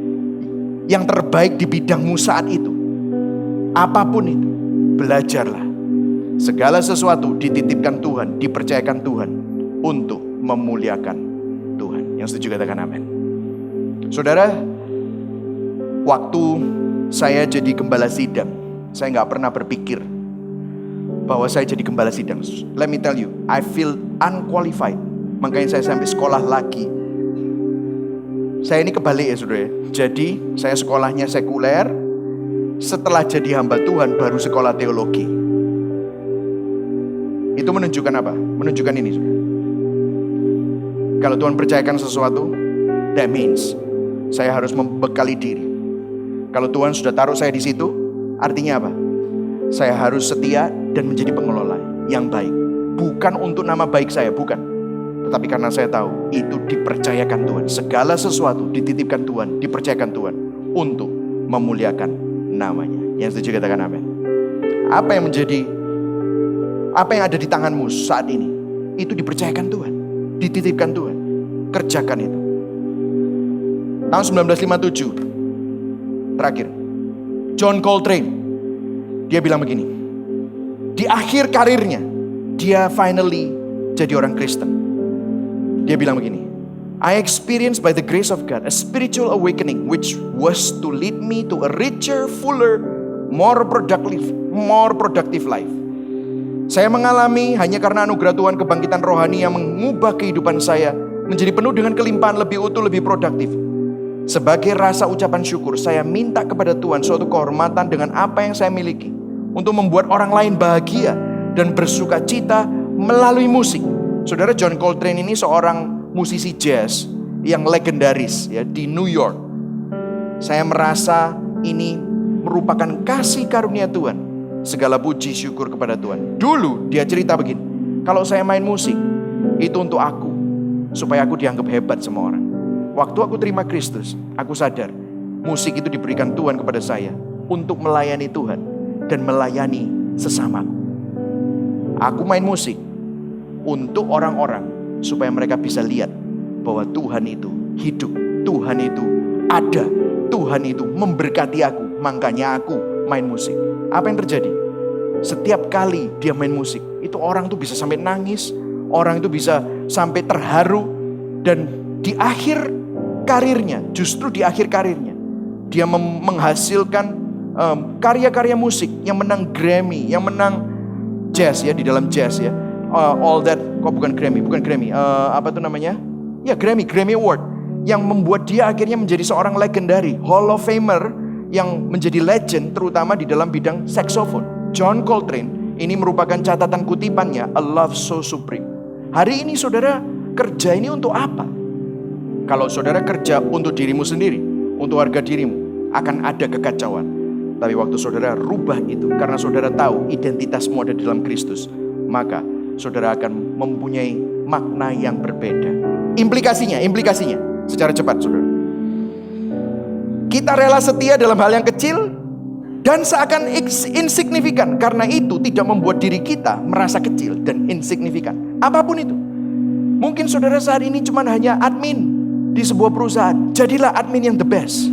yang terbaik di bidangmu saat itu. Apapun itu, belajarlah. Segala sesuatu dititipkan Tuhan, dipercayakan Tuhan untuk memuliakan Tuhan. Yang setuju katakan amin. Saudara, waktu saya jadi gembala sidang, saya gak pernah berpikir bahwa saya jadi gembala sidang. Let me tell you, I feel unqualified. Makanya saya sampai sekolah lagi. Saya ini kebalik ya saudara. Jadi saya sekolahnya sekuler. Setelah jadi hamba Tuhan baru sekolah teologi. Itu menunjukkan apa? Menunjukkan ini saudara. Kalau Tuhan percayakan sesuatu, that means saya harus membekali diri. Kalau Tuhan sudah taruh saya di situ, artinya apa? Saya harus setia dan menjadi pengelola yang baik. Bukan untuk nama baik saya, bukan. Tetapi karena saya tahu itu dipercayakan Tuhan. Segala sesuatu dititipkan Tuhan, dipercayakan Tuhan untuk memuliakan namanya. Yang setuju katakan amin. Apa yang ada di tanganmu saat ini, itu dipercayakan Tuhan, dititipkan Tuhan. Kerjakan itu. Tahun 1957, terakhir, John Coltrane, dia bilang begini. Di akhir karirnya, dia finally jadi orang Kristen. Dia bilang begini, I experienced by the grace of God a spiritual awakening which was to lead me to a richer, fuller, more productive life. Saya mengalami hanya karena anugerah Tuhan kebangkitan rohani yang mengubah kehidupan saya menjadi penuh dengan kelimpahan, lebih utuh, lebih produktif. Sebagai rasa ucapan syukur, saya minta kepada Tuhan suatu kehormatan dengan apa yang saya miliki untuk membuat orang lain bahagia dan bersuka cita melalui musik. Saudara, John Coltrane ini seorang musisi jazz yang legendaris ya di New York. Saya merasa ini merupakan kasih karunia Tuhan. Segala puji syukur kepada Tuhan. Dulu dia cerita begini, kalau saya main musik itu untuk aku, supaya aku dianggap hebat sama orang. Waktu aku terima Kristus, aku sadar musik itu diberikan Tuhan kepada saya untuk melayani Tuhan dan melayani sesamaku. Aku main musik untuk orang-orang supaya mereka bisa lihat bahwa Tuhan itu hidup, Tuhan itu ada, Tuhan itu memberkati aku. Makanya aku main musik. Apa yang terjadi? Setiap kali dia main musik, itu orang tuh bisa sampai nangis, orang itu bisa sampai terharu. Dan di akhir karirnya, justru di akhir karirnya, dia menghasilkan karya-karya musik yang menang Grammy, yang menang jazz ya, di dalam jazz ya. All that, bukan Grammy, apa tuh namanya? Ya Grammy Award, yang membuat dia akhirnya menjadi seorang legendary, Hall of Famer yang menjadi legend terutama di dalam bidang saxophone. John Coltrane ini merupakan catatan kutipannya, A Love So Supreme. Hari ini saudara kerja ini untuk apa? Kalau saudara kerja untuk dirimu sendiri, untuk harga dirimu, akan ada kekacauan. Tapi waktu saudara rubah itu, karena saudara tahu identitasmu ada di dalam Kristus, maka saudara akan mempunyai makna yang berbeda. Implikasinya secara cepat saudara. Kita rela setia dalam hal yang kecil dan seakan insignifikan. Karena itu tidak membuat diri kita merasa kecil dan insignifikan. Apapun itu. Mungkin saudara saat ini cuma hanya admin di sebuah perusahaan. Jadilah admin yang the best.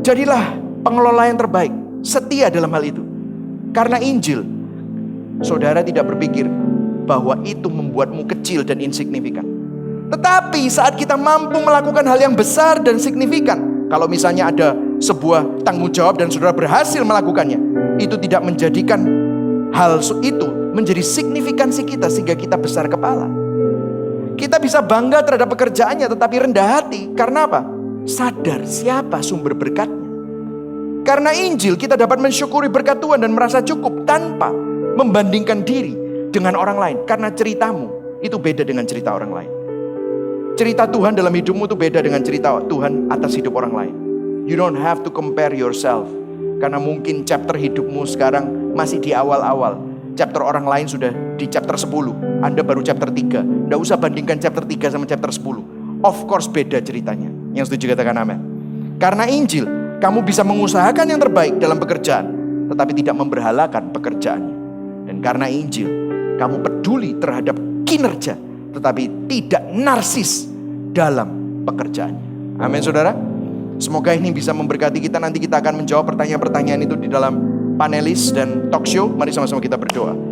Jadilah pengelola yang terbaik. Setia dalam hal itu. Karena Injil, saudara tidak berpikir bahwa itu membuatmu kecil dan insignifikan. Tetapi saat kita mampu melakukan hal yang besar dan signifikan, kalau misalnya ada sebuah tanggung jawab dan saudara berhasil melakukannya, itu tidak menjadikan hal itu menjadi signifikansi kita sehingga kita besar kepala. Kita bisa bangga terhadap pekerjaannya tetapi rendah hati. Karena apa? Sadar siapa sumber berkatnya. Karena Injil kita dapat mensyukuri berkat Tuhan dan merasa cukup tanpa membandingkan diri dengan orang lain. Karena ceritamu itu beda dengan cerita orang lain. Cerita Tuhan dalam hidupmu itu beda dengan cerita Tuhan atas hidup orang lain. You don't have to compare yourself. Karena mungkin chapter hidupmu sekarang masih di awal-awal. Chapter orang lain sudah di chapter 10. Anda baru chapter 3. Nggak usah bandingkan chapter 3 sama chapter 10. Of course beda ceritanya. Yang setuju katakan amin. Karena Injil, kamu bisa mengusahakan yang terbaik dalam pekerjaan, tetapi tidak memberhalakan pekerjaannya. Dan karena Injil, kamu peduli terhadap kinerja, tetapi tidak narsis dalam pekerjaannya. Amin saudara. Semoga ini bisa memberkati kita. Nanti kita akan menjawab pertanyaan-pertanyaan itu di dalam panelis dan talk show. Mari sama-sama kita berdoa.